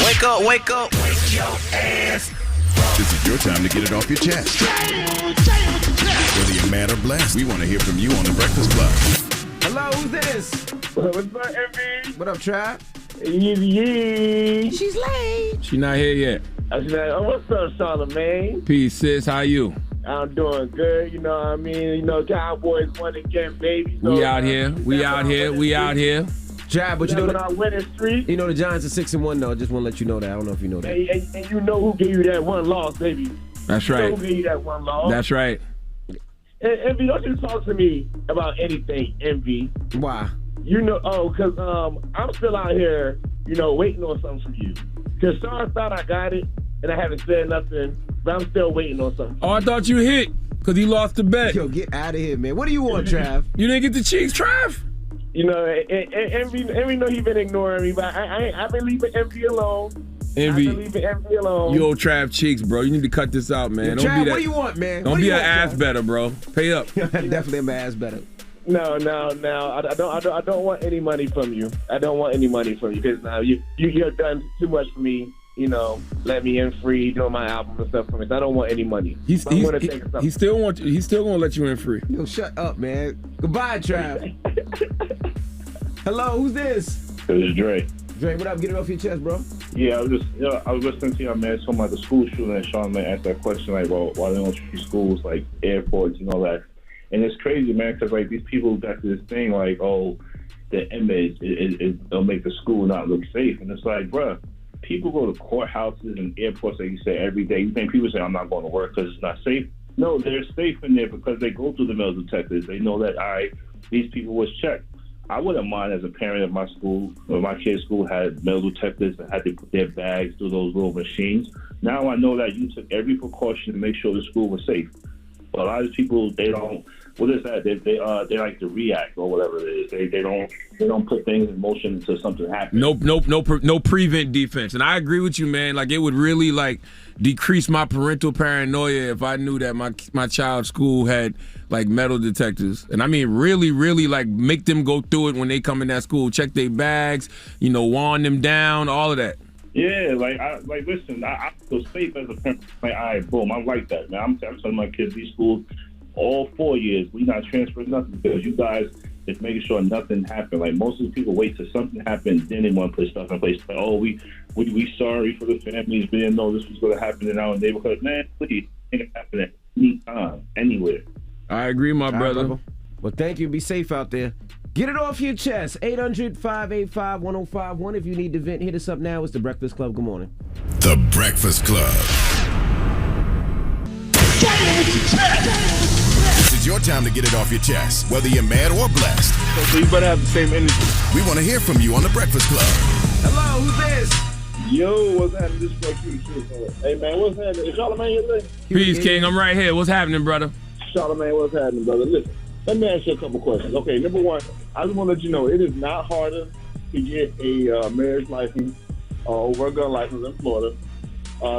Wake up, wake up. Wake your ass. This is your time to get it off your chest. Whether you're mad or blessed, we want to hear from you on The Breakfast Club. Hello, who's this? What's up, MV? What up, Trap? Easy. She's late. She not here yet. I said, what's up, Charlamagne? Peace, sis. How you? I'm doing good, you know what I mean? You know, Cowboys won again, baby. So, We out here. We out here. We out here. Trap, but you know our winning streak. You know the Giants are 6-1 though. Just want to let you know that. I don't know if you know that. And you know who gave you that one loss, baby. That's You right. know who gave you that one loss. That's right. And MV, don't you talk to me about anything, MV. Why? You know, because I'm still out here, you know, waiting on something from you. Because Sean thought I got it, and I haven't said nothing, but I'm still waiting on something. Oh, I thought you hit because he lost the bet. Yo, get out of here, man. What do you want, Trav? You didn't get the cheeks, Trav? You know, Envy know he been ignoring me, but I've been leaving Envy alone. Envy. I've been leaving Envy alone. You old Trav cheeks, bro. You need to cut this out, man. Yo, Trav, what do you want, man? Don't be an ass better, bro. Pay up. Definitely am an ass better. No. I don't want any money from you. I don't want any money from you because now you've done too much for me. You know, let me in free, doing my album and stuff for me. So I don't want any money. He still gonna let you in free. Yo, shut up, man. Goodbye, Trav. Hello, who's this? This is Dre. Dre, what up? Get it off your chest, bro. Yeah, I was listening to you, man, talking about the school shooting, and Charlamagne asked that question, like, well, why they don't treat schools like airports and all that. And it's crazy, man, because, like, these people got to this thing, like, oh, the image, it'll make the school not look safe. And it's like, bruh, people go to courthouses and airports, like you say, every day. You think people say, I'm not going to work because it's not safe? No, they're safe in there because they go through the metal detectors. They know that, these people was checked. I wouldn't mind as a parent of my school, or my kid's school had metal detectors that had to put their bags through those little machines. Now I know that you took every precaution to make sure the school was safe. But a lot of people, they don't. What is that? They like to react or whatever it is. They don't put things in motion until something happens. No prevent defense. And I agree with you, man. Like it would really like decrease my parental paranoia if I knew that my child's school had like metal detectors. And I mean really, really like make them go through it when they come in that school, check their bags, you know, warn them down, all of that. Yeah, listen, I feel safe as a parent. Like, all right, boom, I like that, man. I'm telling my kids, these schools, all 4 years, we not transferring nothing because you guys is making sure nothing happened. Like, most of the people wait till something happens, then they want to put stuff in place. Like, oh, we sorry for the families. We didn't know this was going to happen in our neighborhood. Man, please, it can happen at any time, anywhere. I agree, my brother. Well, thank you. Be safe out there. Get it off your chest. 800-585-1051. If you need to vent, hit us up now. It's The Breakfast Club. Good morning. The Breakfast Club. This is your time to get it off your chest, whether you're mad or blessed. So you better have the same energy. We want to hear from you on The Breakfast Club. Hello, who's this? Yo, what's happening? This is Hey, man, what's happening? Is Charlamagne here today? Peace, King. I'm right here. What's happening, brother? Charlamagne, what's happening, brother? Listen, let me ask you a couple questions. Okay, number one, I just want to let you know it is not harder to get a marriage license over a gun license in Florida,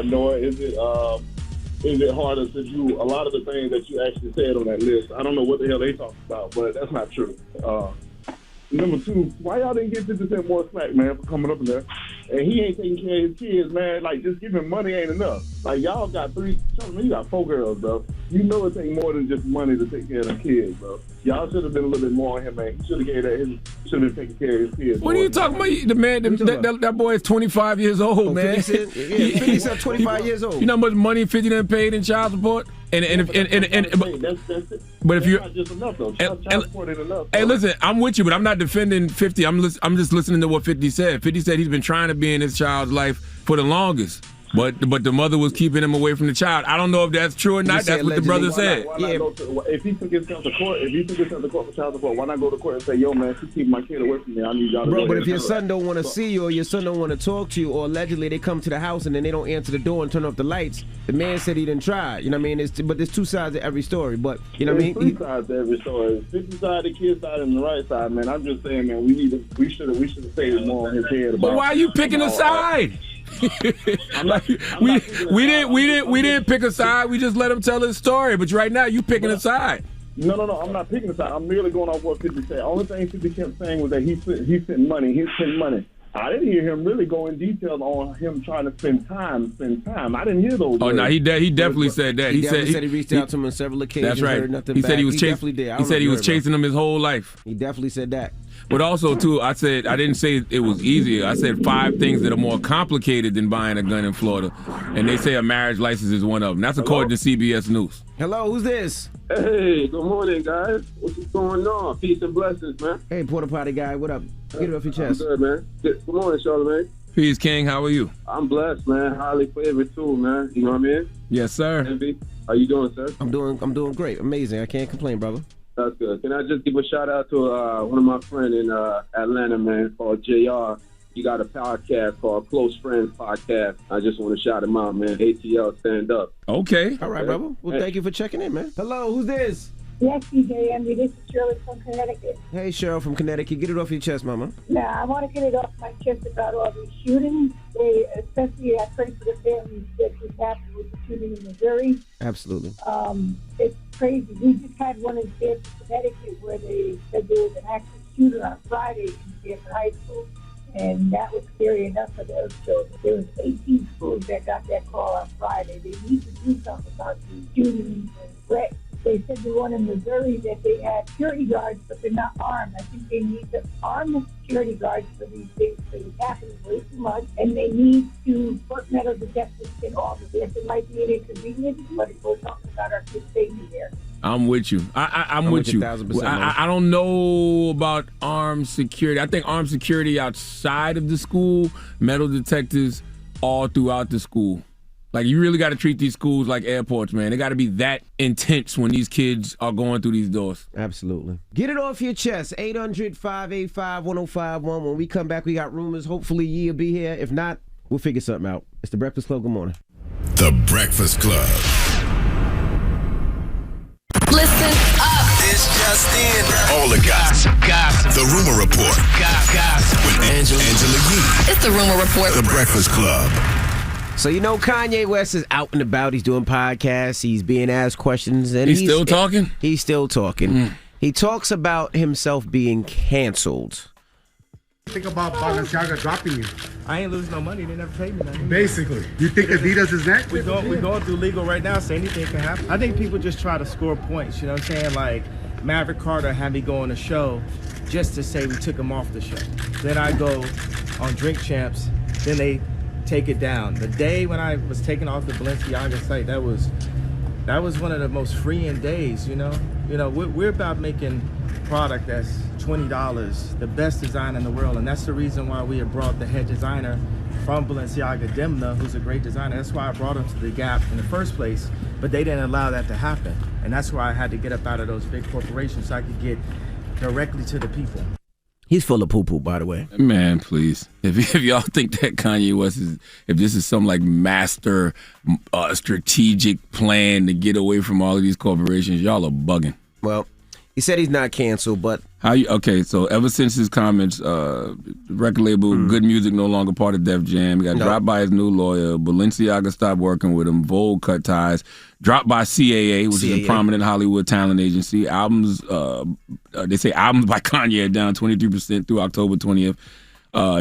nor is it harder to do a lot of the things that you actually said on that list. I don't know what the hell they talking about, but that's not true. Number two, why y'all didn't get 50% more slack, man, for coming up in there? And he ain't taking care of his kids, man. Like, just giving money ain't enough. Like, y'all got you got 4 girls, bro. You know it take more than just money to take care of the kids, bro. Y'all should have been a little bit more on him, man. He should have been taking care of his kids. What are you talking about? The man, that boy is 25 years old, man. 50's 25 years old. You know how much money 50 done paid in child support? But if you're not just enough though. Child support ain't enough. Hey, listen, I'm with you, but I'm not defending 50. I'm just listening to what 50 said. 50 said he's been trying to be in his child's life for the longest. But the mother was keeping him away from the child. I don't know if that's true or not. That's what the brother said. If he took himself to court, for child support, why not go to court and say, yo, man, she's keeping my kid away from me. I need y'all to Bro, but if your son don't want to see you or your son don't want to talk to you or allegedly they come to the house and then they don't answer the door and turn off the lights, the man said he didn't try. You know what I mean? But there's 2 sides to every story. But, you know what I mean? 3 sides to every story. 50 side, the kid side, and the right side, man. I'm just saying, man, we should have stayed more on his head about. But why are you picking a side? We didn't pick a side. We just let him tell his story. But right now, you picking a side. No, I'm not picking a side. I'm merely going off what 50 said. Only thing 50 kept saying was that he sent money. He sent money. I didn't hear him really go in detail on him trying to spend time. I didn't hear those. Oh, no, he definitely said that. He said he reached out to him on several occasions. That's right. Heard nothing He back. said he was chasing. Definitely did. He said he was chasing him his whole life. He definitely said that. But also, too, I didn't say it was easier. I said 5 things that are more complicated than buying a gun in Florida. And they say a marriage license is one of them. That's according to CBS News. Hello, who's this? Hey, good morning, guys. What's going on? Peace and blessings, man. Hey, Porta Potty guy, what up? Get it off your chest. I'm good, man. Good morning, Charlamagne. Peace, King. How are you? I'm blessed, man. Highly favored too, man. You know what I mean? Yes, sir. Envy. How you doing, sir? I'm doing great. Amazing. I can't complain, brother. That's good. Can I just give a shout out to one of my friends in Atlanta, man, called JR. He got a podcast called Close Friends Podcast. I just want to shout him out, man. ATL, stand up. Okay. All right, brother. Well, thank you for checking in, man. Hello, who's this? Yes, DJ Envy. This is Shirley from Connecticut. Hey, Cheryl from Connecticut. Get it off your chest, mama. Now, I want to get it off my chest about all these shootings. Especially, I pray for the families that was happened with the shooting in Missouri. Absolutely. It's crazy. We just had one in Connecticut where they said there was an active shooter on Friday in Stanford High School. And that was scary enough for those children. There was 18 schools that got that call on Friday. They need to do something about these shootings and threats. They said the one in Missouri that they had security guards, but they're not armed. I think they need to arm the security guards for these things because it's happening way too much. And they need to put metal detectors in all of this. It might be an inconvenience, but we're talking about our kids' safety here. I'm with you. I'm with you. 1,000%. I don't know about armed security. I think armed security outside of the school, metal detectors all throughout the school. Like, you really got to treat these schools like airports, man. They got to be that intense when these kids are going through these doors. Absolutely. Get it off your chest. 800-585-1051. When we come back, we got rumors. Hopefully, Yee will be here. If not, we'll figure something out. It's The Breakfast Club. Good morning. The Breakfast Club. Listen up. This just in. All the gossip. The Rumor Report. Gossip. With Angela Yee. It's the Rumor Report. The Breakfast Club. So, you know, Kanye West is out and about. He's doing podcasts. He's being asked questions. And He's still talking? He's still talking. He talks about himself being canceled. Think about Balenciaga dropping you. I ain't losing no money. They never paid me nothing. Basically. You think Adidas is next? We're going through legal right now, so anything can happen. I think people just try to score points, you know what I'm saying? Like, Maverick Carter had me go on a show just to say we took him off the show. Then I go on Drink Champs, then they take it down. The day when I was taken off the Balenciaga site, that was one of the most freeing days, you know? We're about making product that's $20, the best design in the world, and that's the reason why we have brought the head designer from Balenciaga, Demna, who's a great designer. That's why I brought him to the Gap in the first place, but they didn't allow that to happen, and that's why I had to get up out of those big corporations so I could get directly to the people. He's full of poo-poo, by the way. Man, please. If y'all think that Kanye West if this is some like master strategic plan to get away from all of these corporations, y'all are bugging. Well, he said he's not canceled, but okay, so ever since his comments, record label Good Music no longer part of Def Jam. He got dropped by his new lawyer. Balenciaga stopped working with him. Vogue cut ties. Dropped by CAA, which is a prominent Hollywood talent agency. Albums, they say albums by Kanye are down 23% through October 20th.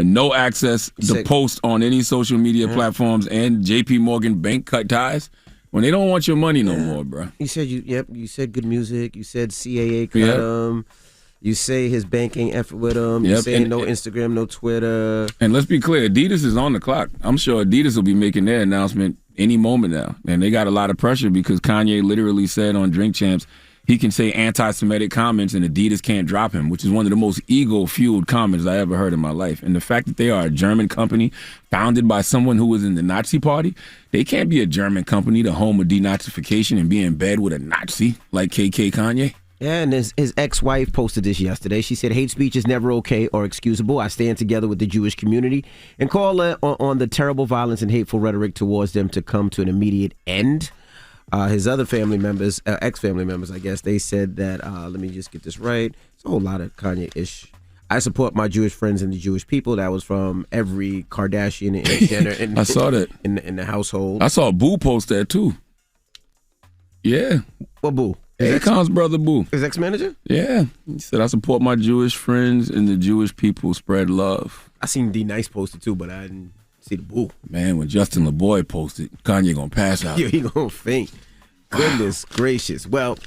No access to post on any social media platforms, and JP Morgan Bank cut ties. When they don't want your money no more, bro. You said you said Good Music. You said CAA cut him. You say his bank ain't effort with him. You say no Instagram, no Twitter. And let's be clear, Adidas is on the clock. I'm sure Adidas will be making their announcement any moment now. And they got a lot of pressure because Kanye literally said on Drink Champs he can say anti-Semitic comments and Adidas can't drop him, which is one of the most ego-fueled comments I ever heard in my life. And the fact that they are a German company founded by someone who was in the Nazi party, they can't be a German company, the home of denazification, and be in bed with a Nazi like KK Kanye. Yeah, and his ex-wife posted this yesterday. She said, hate speech is never okay or excusable. I stand together with the Jewish community and call on the terrible violence and hateful rhetoric towards them to come to an immediate end. His other family members, ex-family members, I guess, they said that, let me just get this right. It's a whole lot of Kanye-ish. I support my Jewish friends and the Jewish people. That was from every Kardashian and Jenner I saw that. in the household. I saw Boo post that, too. Yeah. What Boo? Akon's brother Boo. His ex-manager? Yeah. He said, I support my Jewish friends and the Jewish people. Spread love. I seen D Nice posted too, but I didn't see the boo. Man, when Justin LeBoy posted, Kanye gonna pass out. Yeah, he gonna faint. Goodness gracious. Well,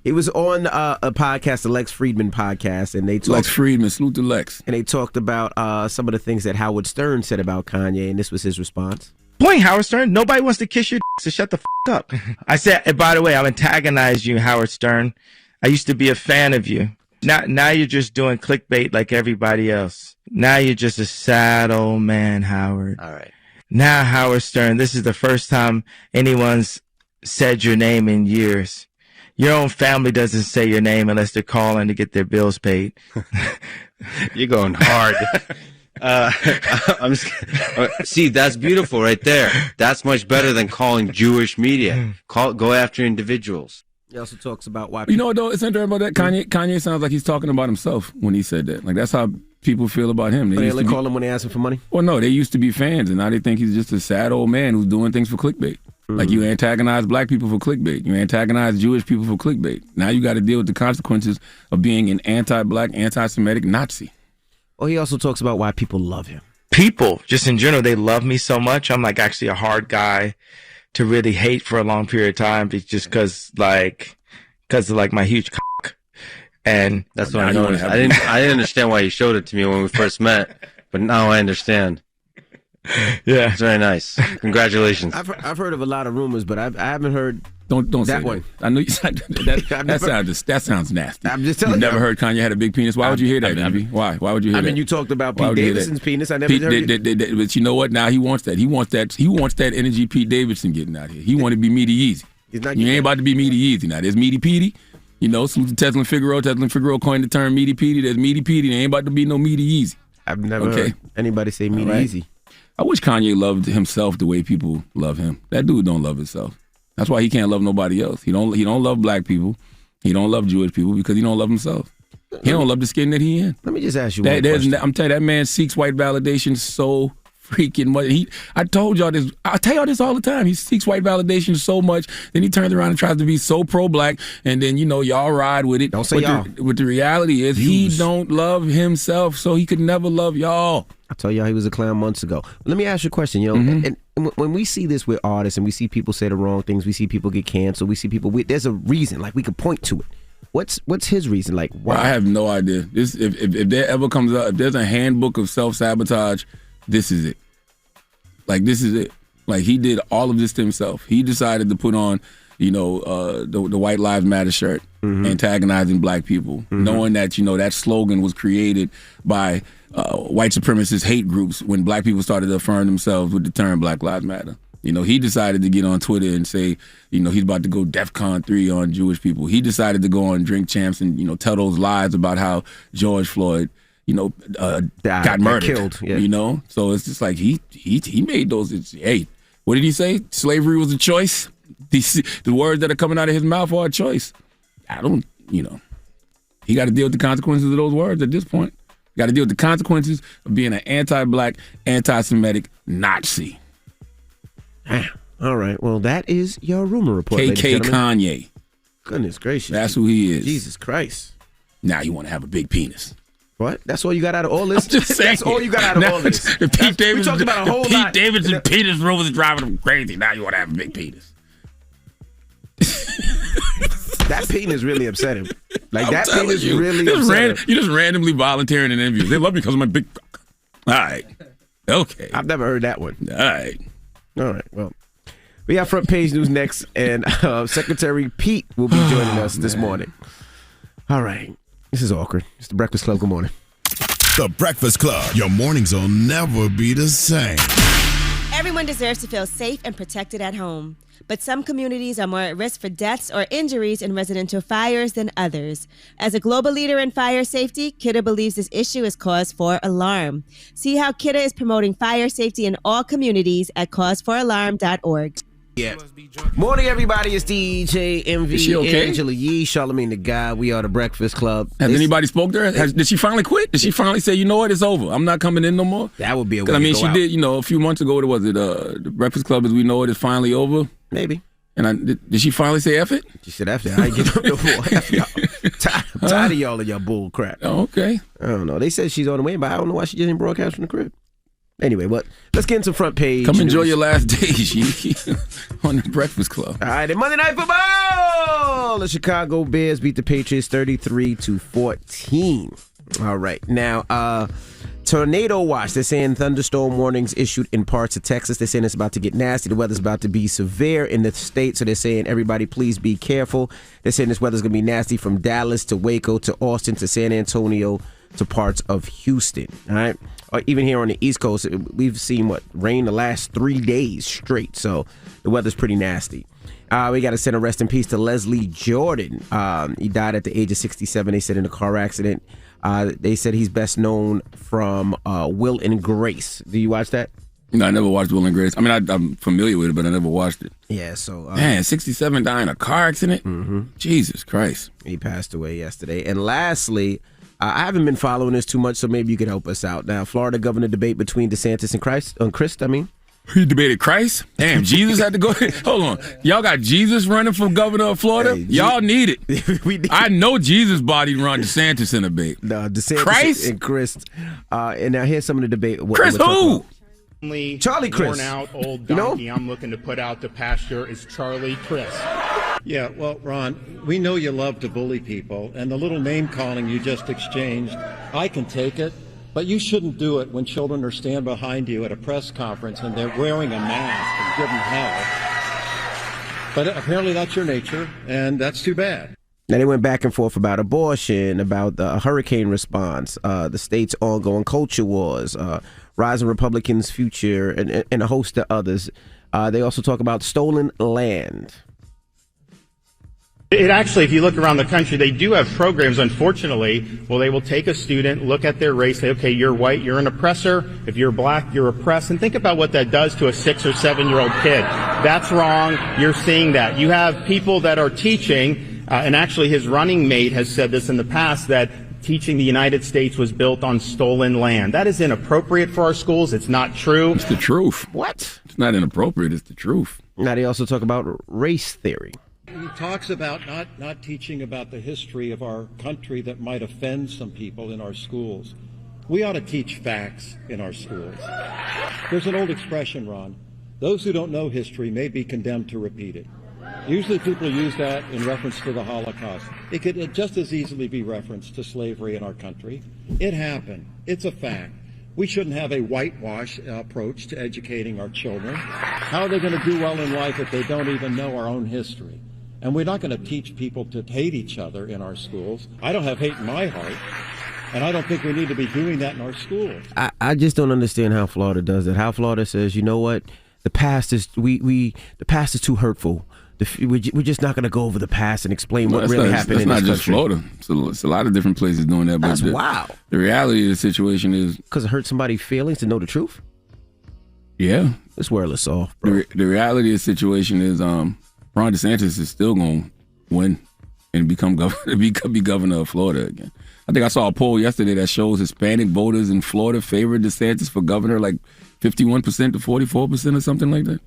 he was on a podcast, the Lex Friedman podcast, and they talked. Lex Friedman, salute to Lex. And they talked about some of the things that Howard Stern said about Kanye, and this was his response. Point, Howard Stern. Nobody wants to kiss your so shut the up. I said, and by the way, I'll antagonize you, Howard Stern. I used to be a fan of you. Now you're just doing clickbait like everybody else. Now you're just a sad old man, Howard. All right. Now, Howard Stern, this is the first time anyone's said your name in years. Your own family doesn't say your name unless they're calling to get their bills paid. You're going hard. See, that's beautiful right there. That's much better than calling Jewish media. Go after individuals. He also talks about why. You know what, though? It's interesting about that. Kanye sounds like he's talking about himself when he said that. Like, that's how people feel about him. They only call him when they ask him for money? Well, no, they used to be fans, and now they think he's just a sad old man who's doing things for clickbait. Like, you antagonize black people for clickbait. You antagonize Jewish people for clickbait. Now you got to deal with the consequences of being an anti-black, anti-Semitic Nazi. Oh, he also talks about why people love him. People, just in general, they love me so much. I'm like actually a hard guy to really hate for a long period of time, just because of like my huge cock. And that's what I noticed. I didn't understand why you showed it to me when we first met, but now I understand. Yeah, it's very nice. Congratulations. I've heard of a lot of rumors, but I haven't heard. Don't that say one. That. I know you said that sounds nasty. I'm just telling you. You never heard Kanye had a big penis. Why would you hear that, DB? Why would you hear that? I mean, you talked about Pete Davidson's penis. I never heard it. But you know what? Now he wants that. He wants that energy Pete Davidson getting out here. He want to be Meaty Easy. You ain't about to be Meaty Easy now. There's Meaty Petey. You know, salute to Teslin Figueroa. Teslin Figueroa coined the term Meaty Petey. There's Meaty Petey. There ain't about to be no Meaty Easy. I've never heard anybody say Meaty Easy. I wish Kanye loved himself the way people love him. That dude don't love himself. That's why he can't love nobody else. He don't love black people. He don't love Jewish people because he don't love himself. He don't love the skin that he in. Let me just ask you one question. I'm telling you, that man seeks white validation so freaking much. I told y'all this. I tell y'all this all the time. He seeks white validation so much, then he turns around and tries to be so pro-black, and then, y'all ride with it. Don't say y'all. But the reality is he don't love himself, so he could never love y'all. I told y'all he was a clown months ago. Let me ask you a question, and when we see this with artists and we see people say the wrong things, we see people get canceled, we see people, there's a reason, like we could point to it. What's his reason? Like, why? Well, I have no idea. If there ever comes up, if there's a handbook of self-sabotage, this is it. Like, this is it. Like, he did all of this to himself. He decided to put on, the White Lives Matter shirt, antagonizing black people, knowing that, that slogan was created by white supremacist hate groups when black people started to affirm themselves with the term Black Lives Matter. He decided to get on Twitter and say, he's about to go DEFCON 3 on Jewish people. He decided to go on Drink Champs and, tell those lies about how George Floyd, got murdered, killed. Yeah. So it's just like he made those. Hey, what did he say? Slavery was a choice. The words that are coming out of his mouth are a choice. I don't, he got to deal with the consequences of those words at this point. Got to deal with the consequences of being an anti-black, anti-Semitic Nazi. All right. Well, that is your rumor report. KK Kanye. Goodness gracious. That's who he is. Jesus Christ. Now you want to have a big penis. What? That's all you got out of all this? I'm just saying. That's all you got out of all this. The Pete Davidson, we talked about a whole lot. Pete Davidson penis rumors is driving him crazy. Now you want to have a big penis. That penis really upset him. Like, that penis really upset him. You're just randomly volunteering in interviews. They love me because of my big... All right. Okay. I've never heard that one. All right. Well, we got front page news next, and Secretary Pete will be joining us this morning. All right. This is awkward. It's the Breakfast Club. Good morning. The Breakfast Club. Your mornings will never be the same. Everyone deserves to feel safe and protected at home. But some communities are more at risk for deaths or injuries in residential fires than others. As a global leader in fire safety, Kidda believes this issue is cause for alarm. See how Kidda is promoting fire safety in all communities at causefораlarm.org. Yeah. Morning, everybody. It's DJ MV, is she okay? Angela Yee, Charlamagne the Guy. We are the Breakfast Club. Has anybody spoke to her? Did she finally quit? Did she finally say, you know what, it's over? I'm not coming in no more? That would be a way to go she out. did, a few months ago, what was it? The Breakfast Club as we know it is finally over. Maybe. And did she finally say F it? She said F it. I ain't get up no more. F y'all. I'm tired of y'all and your bull crap. Oh, okay. I don't know. They said she's on the way, but I don't know why she didn't broadcast from the crib. Anyway, let's get into front page. Come enjoy your last days on the Breakfast Club. All right, and Monday Night Football. The Chicago Bears beat the Patriots 33-14. All right, now tornado watch. They're saying thunderstorm warnings issued in parts of Texas. They're saying it's about to get nasty. The weather's about to be severe in the state, so they're saying everybody please be careful. They're saying this weather's gonna be nasty from Dallas to Waco to Austin to San Antonio to parts of Houston. All right. Or even here on the East Coast, we've seen rain the last 3 days straight. So the weather's pretty nasty. We got to send a rest in peace to Leslie Jordan. He died at the age of 67. They said in a car accident. They said he's best known from Will and Grace. Do you watch that? No, I never watched Will and Grace. I mean, I'm familiar with it, but I never watched it. Yeah, so... Man, 67 died in a car accident? Mm-hmm. Jesus Christ. He passed away yesterday. And lastly... I haven't been following this too much, so maybe you could help us out. Now, Florida governor debate between DeSantis and Christ. He debated Christ? Damn, Jesus had to go. Hold on. Y'all got Jesus running for governor of Florida? Hey, y'all need it. I know Jesus' body run DeSantis in a debate. No, DeSantis Christ? and Chris. And now here's some of the debate. Chris who? Charlie Chris. Worn out old donkey I'm looking to put out to pasture is Charlie Chris. Yeah, well, Ron, we know you love to bully people, and the little name-calling you just exchanged, I can take it, but you shouldn't do it when children are standing behind you at a press conference and they're wearing a mask and giving hell. But apparently that's your nature, and that's too bad. Now, they went back and forth about abortion, about the hurricane response, the state's ongoing culture wars, rising Republicans' future, and a host of others. They also talk about stolen land. It actually, if you look around the country, they do have programs, unfortunately, well, they will take a student, look at their race, say, okay, you're white, you're an oppressor. If you're black, you're oppressed. And think about what that does to a 6 or 7-year-old kid. That's wrong. You're seeing that. You have people that are teaching, and actually his running mate has said this in the past, that teaching the United States was built on stolen land. That is inappropriate for our schools. It's not true. It's the truth. What? It's not inappropriate. It's the truth. Now, they also talk about race theory. He talks about not teaching about the history of our country that might offend some people in our schools. We ought to teach facts in our schools. There's an old expression, Ron. Those who don't know history may be condemned to repeat it. Usually people use that in reference to the Holocaust. It could just as easily be referenced to slavery in our country. It happened. It's a fact. We shouldn't have a whitewash approach to educating our children. How are they going to do well in life if they don't even know our own history? And we're not going to teach people to hate each other in our schools. I don't have hate in my heart, and I don't think we need to be doing that in our schools. I just don't understand how Florida does it. How Florida says, you know what, the past is the past is too hurtful. We're just not going to go over the past and explain what really happened in this country. That's not just Florida. It's a lot of different places doing that. That's wow. The reality of the situation is... Because it hurts somebody's feelings to know the truth? Yeah. This world is soft, bro. The reality of the situation is Ron DeSantis is still going to win and become governor, be governor of Florida again. I think I saw a poll yesterday that shows Hispanic voters in Florida favor DeSantis for governor like 51% to 44% or something like that.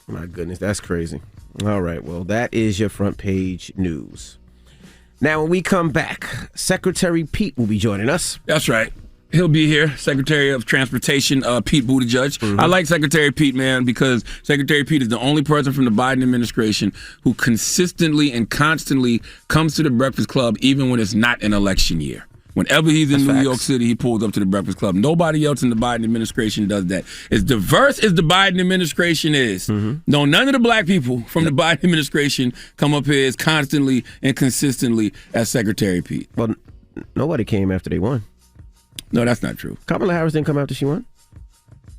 My goodness, that's crazy. All right, well, that is your front page news. Now, when we come back, Secretary Pete will be joining us. That's right. He'll be here, Secretary of Transportation, Pete Buttigieg. Mm-hmm. I like Secretary Pete, man, because Secretary Pete is the only person from the Biden administration who consistently and constantly comes to the Breakfast Club, even when it's not an election year. Whenever he's in New York City, he pulls up to the Breakfast Club. Nobody else in the Biden administration does that. As diverse as the Biden administration is, no, none of the black people from the Biden administration come up here as constantly and consistently as Secretary Pete. Well, nobody came after they won. No, that's not true. Kamala Harris didn't come after she won?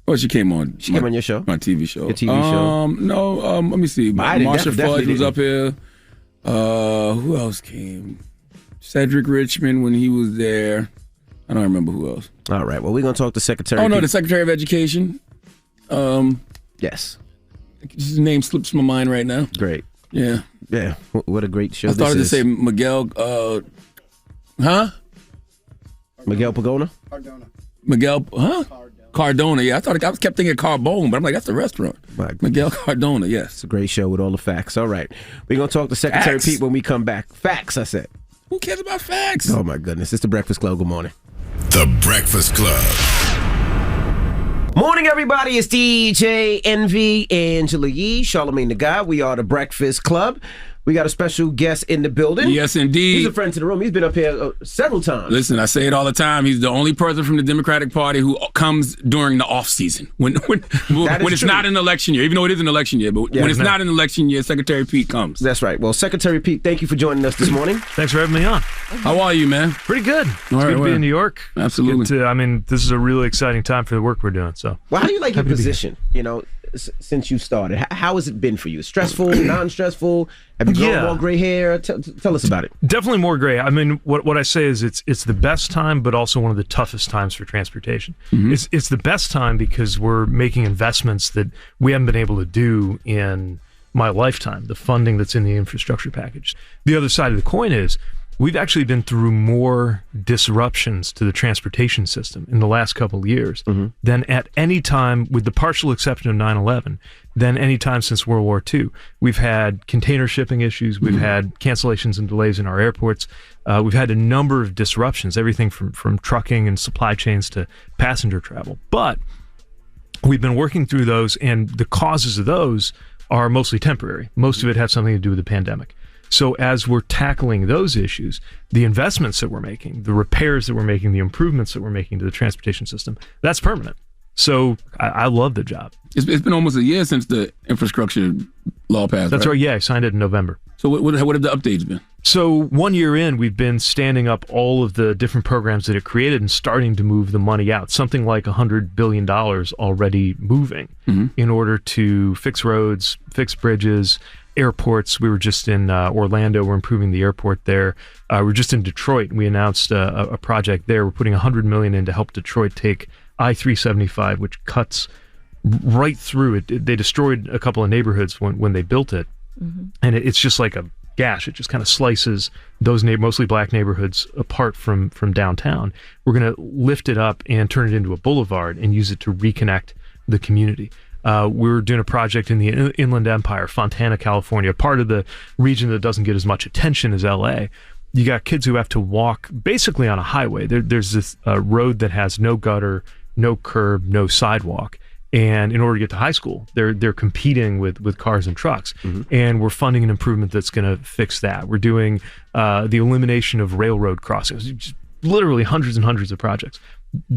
Well, she came on. She came on your show? My TV show. Your TV show? No, let me see. Marsha Fudge was up here. Who else came? Cedric Richmond when he was there. I don't remember who else. All right. Well, we're going to talk to Secretary. Oh, no, the Secretary of Education. Yes. His name slips my mind right now. Great. Yeah. Yeah. What a great show I started to say Miguel. Miguel Pagona? Cardona. Miguel, huh? Cardona. Cardona, yeah. I kept thinking Carbone, but I'm like, that's the restaurant. Miguel Cardona, yes. It's a great show with all the facts. All right. We're going to talk to Secretary Facts. Pete when we come back. Facts, I said. Who cares about facts? Oh, my goodness. It's The Breakfast Club. Good morning. The Breakfast Club. Morning, everybody. It's DJ Envy, Angela Yee, Charlamagne the Guy. We are The Breakfast Club. We got a special guest in the building. Yes, indeed. He's a friend to the room. He's been up here several times. Listen, I say it all the time. He's the only person from the Democratic Party who comes during the off season when it's not an election year. Even though it is an election year, but when it's not an election year, Secretary Pete comes. That's right. Well, Secretary Pete, thank you for joining us this morning. Thanks for having me on. How are you, man? Pretty good. It's good to be in New York. Absolutely. This is a really exciting time for the work we're doing. So, well, how do you like your position? Since you started, how has it been for you? Stressful, non-stressful? Have you grown more gray hair? Tell us about it. Definitely more gray. I mean, what I say is it's the best time, but also one of the toughest times for transportation. Mm-hmm. It's the best time because we're making investments that we haven't been able to do in my lifetime. The funding that's in the infrastructure package. The other side of the coin is we've actually been through more disruptions to the transportation system in the last couple of years than at any time, with the partial exception of 9/11, than any time since World War II. We've had container shipping issues. We've had cancellations and delays in our airports. We've had a number of disruptions, everything from trucking and supply chains to passenger travel. But we've been working through those, and the causes of those are mostly temporary. Most of it has something to do with the pandemic. So as we're tackling those issues, the investments that we're making, the repairs that we're making, the improvements that we're making to the transportation system, that's permanent. So I love the job. It's been almost a year since the infrastructure law passed. That's right. Yeah, I signed it in November. So what have the updates been? So 1 year in, we've been standing up all of the different programs that it created and starting to move the money out. Something like $100 billion already moving in order to fix roads, fix bridges, airports. We were just in Orlando. We're improving the airport there. We're just in Detroit, and we announced a project there. We're putting $100 million in to help Detroit take I-375, which cuts right through it. They destroyed a couple of neighborhoods when they built it, and it's just like a gash. It just kind of slices those mostly black neighborhoods apart from downtown. We're going to lift it up and turn it into a boulevard and use it to reconnect the community. We're doing a project in the Inland Empire, Fontana, California, part of the region that doesn't get as much attention as LA. You got kids who have to walk basically on a highway. There's this road that has no gutter, no curb, no sidewalk. And in order to get to high school, they're competing with cars and trucks. And we're funding an improvement that's going to fix that. We're doing the elimination of railroad crossings, just literally hundreds and hundreds of projects.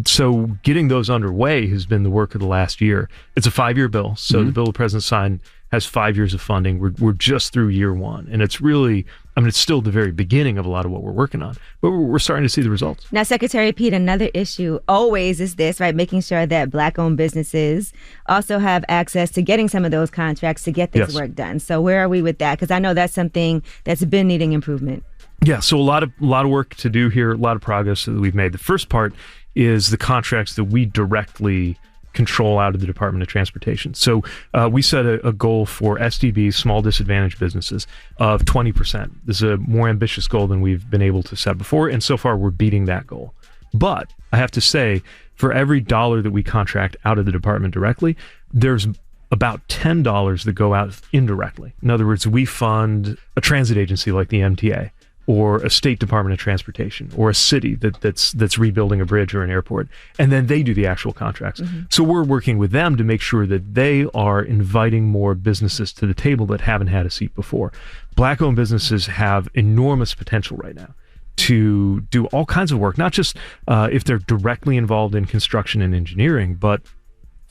So getting those underway has been the work of the last year. It's a 5-year bill. So the bill the president signed has 5 years of funding. We're just through year one. And it's really, it's still the very beginning of a lot of what we're working on. But we're starting to see the results. Now, Secretary Pete, another issue always is this, right? Making sure that Black-owned businesses also have access to getting some of those contracts to get this work done. So where are we with that? Because I know that's something that's been needing improvement. Yeah, so a lot of work to do here, a lot of progress that we've made. The first part is the contracts that we directly control out of the Department of Transportation. So we set a goal for SDBs, small disadvantaged businesses, of 20%. This is a more ambitious goal than we've been able to set before, and so far we're beating that goal. But I have to say, for every dollar that we contract out of the department directly, there's about $10 that go out indirectly. In other words, we fund a transit agency like the MTA, or a state department of transportation, or a city that's rebuilding a bridge or an airport, and then they do the actual contracts. So we're working with them to make sure that they are inviting more businesses to the table that haven't had a seat before. Black-owned businesses have enormous potential right now to do all kinds of work, not just if they're directly involved in construction and engineering, but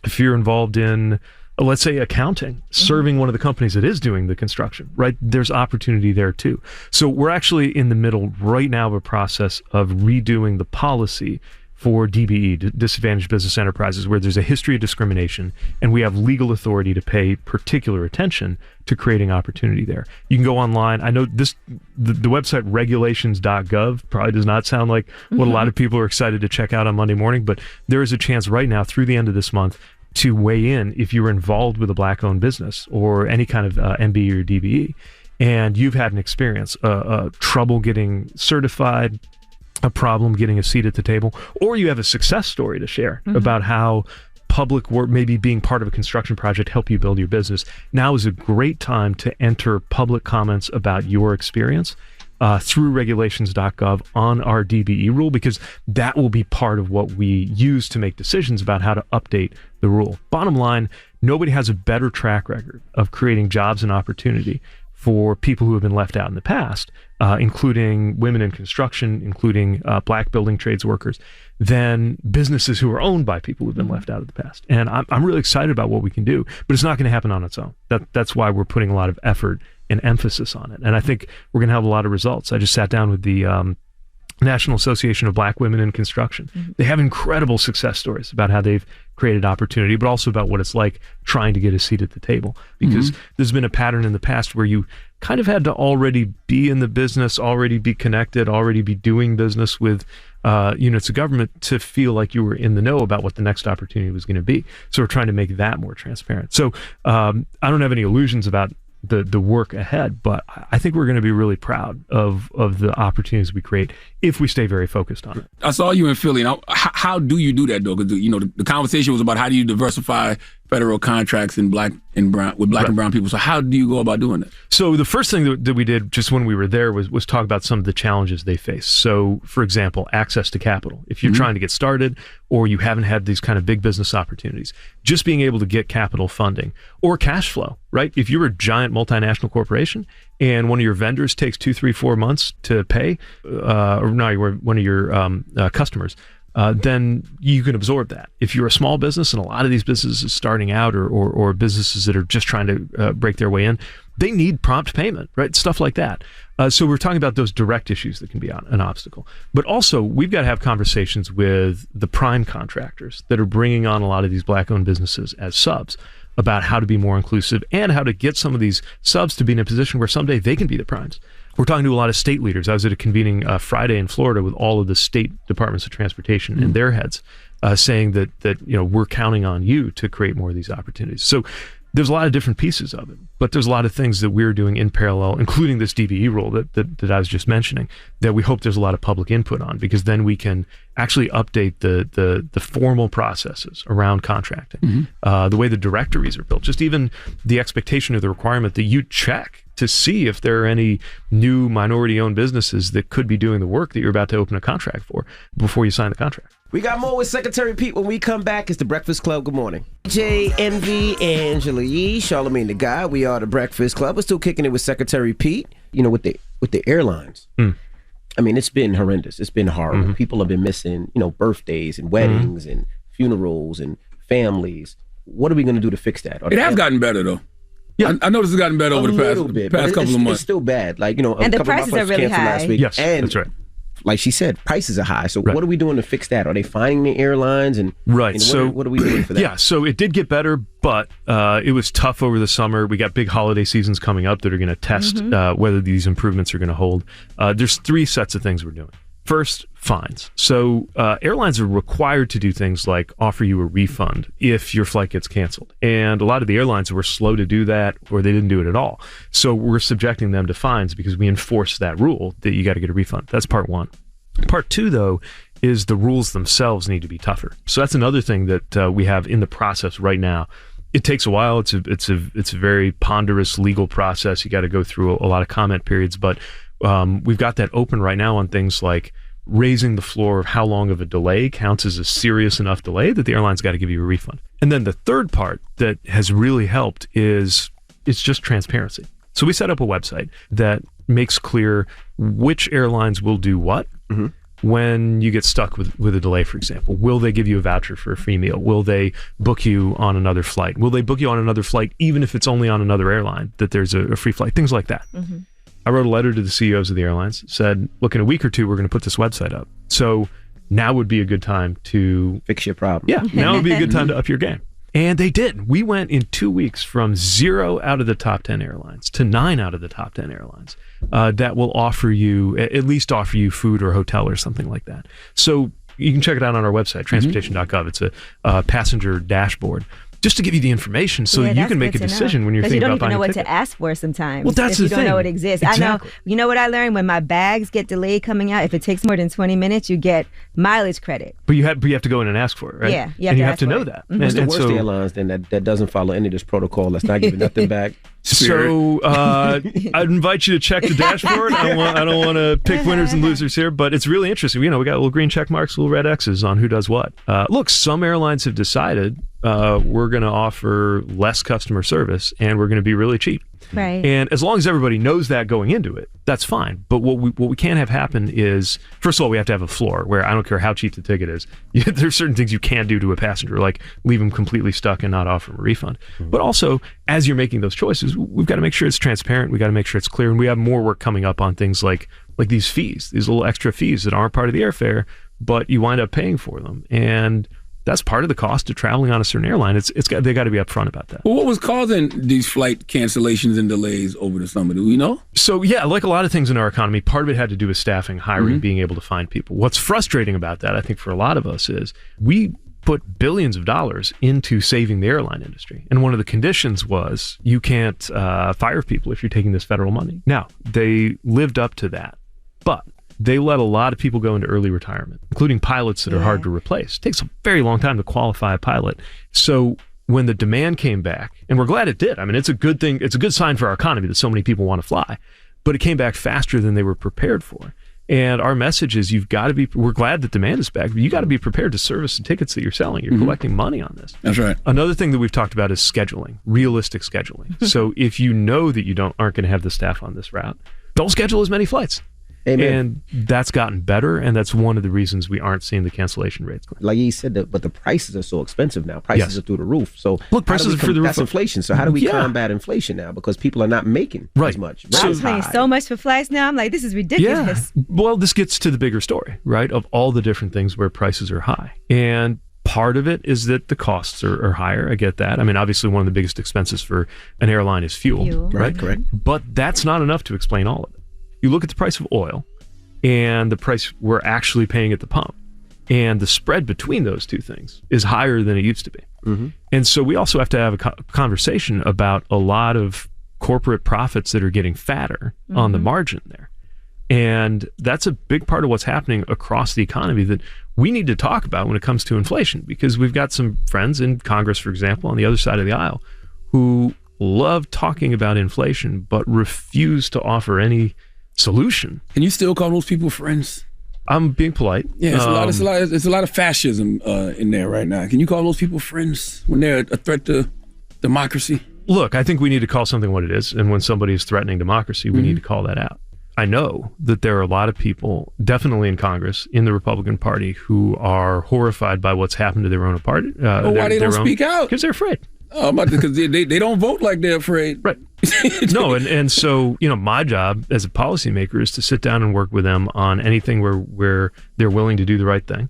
if you're involved in, let's say, accounting, serving one of the companies that is doing the construction, right? There's opportunity there too. So we're actually in the middle right now of a process of redoing the policy for DBE, disadvantaged business enterprises, where there's a history of discrimination, and we have legal authority to pay particular attention to creating opportunity there. You can go online. I know the website regulations.gov probably does not sound like what a lot of people are excited to check out on Monday morning, but there is a chance right now through the end of this month to weigh in if you were involved with a Black-owned business or any kind of MB or DBE, and you've had an experience, trouble getting certified, a problem getting a seat at the table, or you have a success story to share about how public work, maybe being part of a construction project, help you build your business. Now is a great time to enter public comments about your experience through regulations.gov on our DBE rule, because that will be part of what we use to make decisions about how to update the rule. Bottom line, nobody has a better track record of creating jobs and opportunity for people who have been left out in the past, including women in construction, including black building trades workers, than businesses who are owned by people who've been left out of the past. And I'm really excited about what we can do, but it's not going to happen on its own. That's why we're putting a lot of effort and emphasis on it. And I think we're going to have a lot of results. I just sat down with the National Association of Black Women in Construction. They have incredible success stories about how they've created opportunity, but also about what it's like trying to get a seat at the table. Because there's been a pattern in the past where you kind of had to already be in the business, already be connected, already be doing business with units of government to feel like you were in the know about what the next opportunity was going to be. So we're trying to make that more transparent. So I don't have any illusions about the work ahead, but I think we're going to be really proud of the opportunities we create if we stay very focused on it. I saw you in Philly. Now, how do you do that, though? Because the conversation was about how do you diversify federal contracts with black and brown people. So how do you go about doing that? So the first thing that we did just when we were there was talk about some of the challenges they face. So, for example, access to capital. If you're trying to get started or you haven't had these kind of big business opportunities, just being able to get capital funding or cash flow, right? If you're a giant multinational corporation and one of your vendors takes 2, 3, 4 months to pay, or no, one of your customers, then you can absorb that. If you're a small business, and a lot of these businesses starting out or businesses that are just trying to break their way in, they need prompt payment, right? Stuff like that. So we're talking about those direct issues that can be an obstacle. But also, we've got to have conversations with the prime contractors that are bringing on a lot of these black-owned businesses as subs about how to be more inclusive and how to get some of these subs to be in a position where someday they can be the primes. We're talking to a lot of state leaders. I was at a convening Friday in Florida with all of the state departments of transportation and their heads, saying that we're counting on you to create more of these opportunities. So there's a lot of different pieces of it, but there's a lot of things that we're doing in parallel, including this DBE rule that I was just mentioning, that we hope there's a lot of public input on, because then we can actually update the formal processes around contracting, the way the directories are built, just even the expectation of the requirement that you check to see if there are any new minority-owned businesses that could be doing the work that you're about to open a contract for before you sign the contract. We got more with Secretary Pete when we come back. It's The Breakfast Club. Good morning. Jay, Envy, Angela Yee, Charlamagne the Guy. We are The Breakfast Club. We're still kicking it with Secretary Pete. With the airlines. I mean, it's been horrendous. It's been horrible. People have been missing, birthdays and weddings and funerals and families. What are we going to do to fix that? It has gotten better, though. Yeah, I noticed it's gotten better over the past couple of months. It's still bad. And the prices are really high. Last week. Yes, and that's right. Like she said, prices are high. So what are we doing to fix that? Are they finding the airlines? And so what are we doing for that? Yeah, so it did get better, but it was tough over the summer. We got big holiday seasons coming up that are going to test whether these improvements are going to hold. There's 3 sets of things we're doing. First, fines. So airlines are required to do things like offer you a refund if your flight gets canceled. And a lot of the airlines were slow to do that, or they didn't do it at all. So we're subjecting them to fines because we enforce that rule that you got to get a refund. That's part 1. Part 2, though, is the rules themselves need to be tougher. So that's another thing that we have in the process right now. It takes a while. It's a very ponderous legal process. You got to go through a lot of comment periods, but we've got that open right now on things like raising the floor of how long of a delay counts as a serious enough delay that the airline's got to give you a refund. And then the third part that has really helped is it's just transparency. So we set up a website that makes clear which airlines will do what when you get stuck with a delay, for example. Will they give you a voucher for a free meal? Will they book you on another flight? Will they book you on another flight even if it's only on another airline that there's a free flight? Things like that. I wrote a letter to the CEOs of the airlines, said, look, in a week or 2, we're going to put this website up. So now would be a good time to fix your problem. Yeah, now would be a good time to up your game. And they did. We went in 2 weeks from 0 out of the top 10 airlines to 9 out of the top 10 airlines that will at least offer you food or hotel or something like that. So you can check it out on our website, transportation.gov. It's a passenger dashboard. just to give you the information so that you can make a decision when you're thinking about buying a ticket. Because you don't even know what to ask for sometimes. Well, that's if you the don't thing. know it exists. Exactly. I know. You know what I learned? When my bags get delayed coming out, if it takes more than 20 minutes, you get mileage credit. But you have to go in and ask for it, right? Yeah, you have to know that. What's the worst airlines then that doesn't follow any of this protocol? That's not giving nothing back. So I'd invite you to check the dashboard. I don't want to pick winners and losers here, but it's really interesting. We got little green check marks, little red X's on who does what. Look, some airlines have decided we're going to offer less customer service and we're going to be really cheap. Right. And as long as everybody knows that going into it, that's fine. But what we can't have happen is, first of all, we have to have a floor where I don't care how cheap the ticket is. There's certain things you can't do to a passenger, like leave them completely stuck and not offer them a refund. But also, as you're making those choices, we've got to make sure it's transparent. We got to make sure it's clear. And we have more work coming up on things like these fees, these little extra fees that aren't part of the airfare, but you wind up paying for them. And that's part of the cost of traveling on a certain airline. They got to be upfront about that. Well, what was causing these flight cancellations and delays over the summer? Do we know? So yeah, like a lot of things in our economy, part of it had to do with staffing, hiring, being able to find people. What's frustrating about that, I think, for a lot of us is we put billions of dollars into saving the airline industry. And one of the conditions was you can't fire people if you're taking this federal money. Now, they lived up to that, but they let a lot of people go into early retirement, including pilots that are hard to replace. It takes a very long time to qualify a pilot. So when the demand came back, and we're glad it did. I mean, it's a good thing. It's a good sign for our economy that so many people want to fly, but it came back faster than they were prepared for. And our message is we're glad that demand is back, but you got to be prepared to service the tickets that you're selling. You're collecting money on this. That's right. Another thing that we've talked about is scheduling, realistic scheduling. So if you know that you aren't going to have the staff on this route, don't schedule as many flights. Amen. And that's gotten better, and that's one of the reasons we aren't seeing the cancellation rates. Like you said, but the prices are so expensive now. Prices are through the roof. So look, prices are through the roof. That's inflation. So how do we combat inflation now? Because people are not making as much. I'm paying so much for flights now. I'm like, this is ridiculous. Yeah. Well, this gets to the bigger story, right? Of all the different things where prices are high. And part of it is that the costs are higher. I get that. I mean, obviously, one of the biggest expenses for an airline is fuel. Right, correct. But that's not enough to explain all of it. You look at the price of oil and the price we're actually paying at the pump, and the spread between those two things is higher than it used to be. And so we also have to have a conversation about a lot of corporate profits that are getting fatter on the margin there. And that's a big part of what's happening across the economy that we need to talk about when it comes to inflation, because we've got some friends in Congress, for example, on the other side of the aisle, who love talking about inflation but refuse to offer any solution. Can you still call those people friends? I'm being polite. Yeah, it's a lot of fascism in there right now. Can you call those people friends when they're a threat to democracy? Look, I think we need to call something what it is, and when somebody is threatening democracy, we need to call that out. I know that there are a lot of people, definitely in Congress, in the Republican Party, who are horrified by what's happened to their own party. Why they don't speak out? Because they're afraid. Because they don't vote like they're afraid. Right. No, and so, my job as a policymaker is to sit down and work with them on anything where they're willing to do the right thing,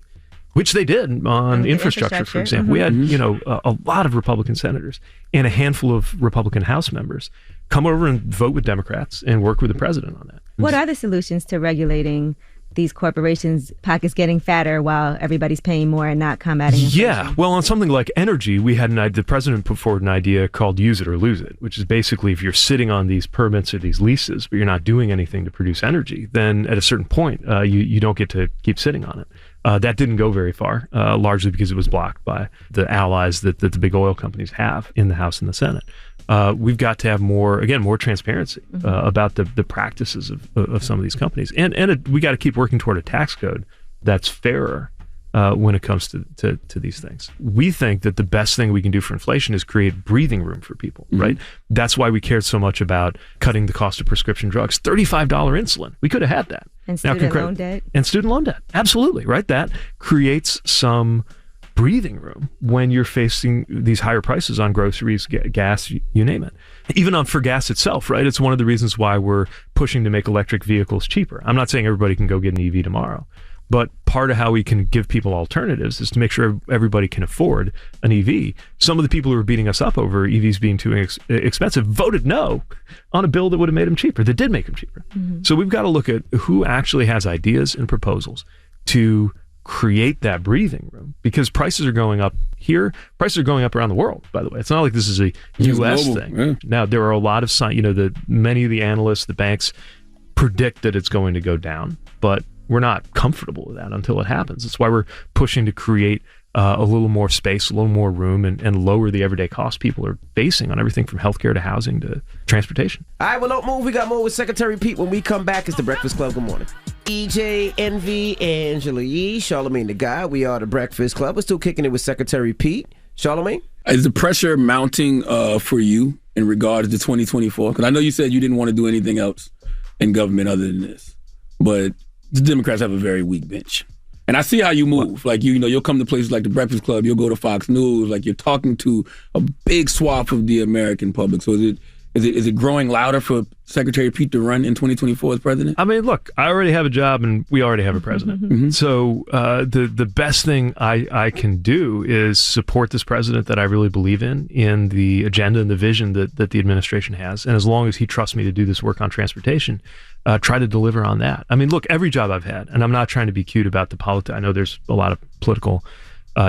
which they did on infrastructure, for example. We had, a lot of Republican senators and a handful of Republican House members come over and vote with Democrats and work with the president on that. What are the solutions to regulating these corporations' pockets getting fatter while everybody's paying more and not combating inflation? Yeah, well, on something like energy, we had the president put forward an idea called use it or lose it, which is basically if you're sitting on these permits or these leases, but you're not doing anything to produce energy, then at a certain point, you don't get to keep sitting on it. That didn't go very far, largely because it was blocked by the allies that the big oil companies have in the House and the Senate. We've got to have more transparency about the practices of some of these companies. And we got to keep working toward a tax code that's fairer when it comes to these things. We think that the best thing we can do for inflation is create breathing room for people, right? That's why we cared so much about cutting the cost of prescription drugs. $35 insulin. We could have had that. And student loan debt. And student loan debt. Absolutely, right? That creates some breathing room when you're facing these higher prices on groceries, gas, you name it. Even for gas itself, right? It's one of the reasons why we're pushing to make electric vehicles cheaper. I'm not saying everybody can go get an EV tomorrow, but part of how we can give people alternatives is to make sure everybody can afford an EV. Some of the people who are beating us up over EVs being too expensive voted no on a bill that would have made them cheaper, that did make them cheaper. So we've got to look at who actually has ideas and proposals to create that breathing room, because prices are going up here. Prices are going up around the world, by the way. It's not like this is a U.S. thing. Yeah. Now, there are a lot of many of the analysts, the banks predict that it's going to go down, but we're not comfortable with that until it happens. That's why we're pushing to create a little more space, a little more room, and lower the everyday costs people are facing on everything from healthcare to housing to transportation. All right, well, don't move. We got more with Secretary Pete when we come back. It's The Breakfast Club. Good morning. EJ, Envy, Angela Yee, Charlamagne the Guy. We are The Breakfast Club. We're still kicking it with Secretary Pete. Charlamagne? Is the pressure mounting for you in regards to 2024? Because I know you said you didn't want to do anything else in government other than this, but the Democrats have a very weak bench. And I see how you move. Like, you'll come to places like The Breakfast Club, you'll go to Fox News, like you're talking to a big swath of the American public. So is it growing louder for Secretary Pete to run in 2024 as president? I mean, look, I already have a job and we already have a president. Mm-hmm. So the best thing I can do is support this president that I really believe in the agenda and the vision that the administration has. And as long as he trusts me to do this work on transportation, try to deliver on that. I mean, look, every job I've had, and I'm not trying to be cute about the politics. I know there's a lot of political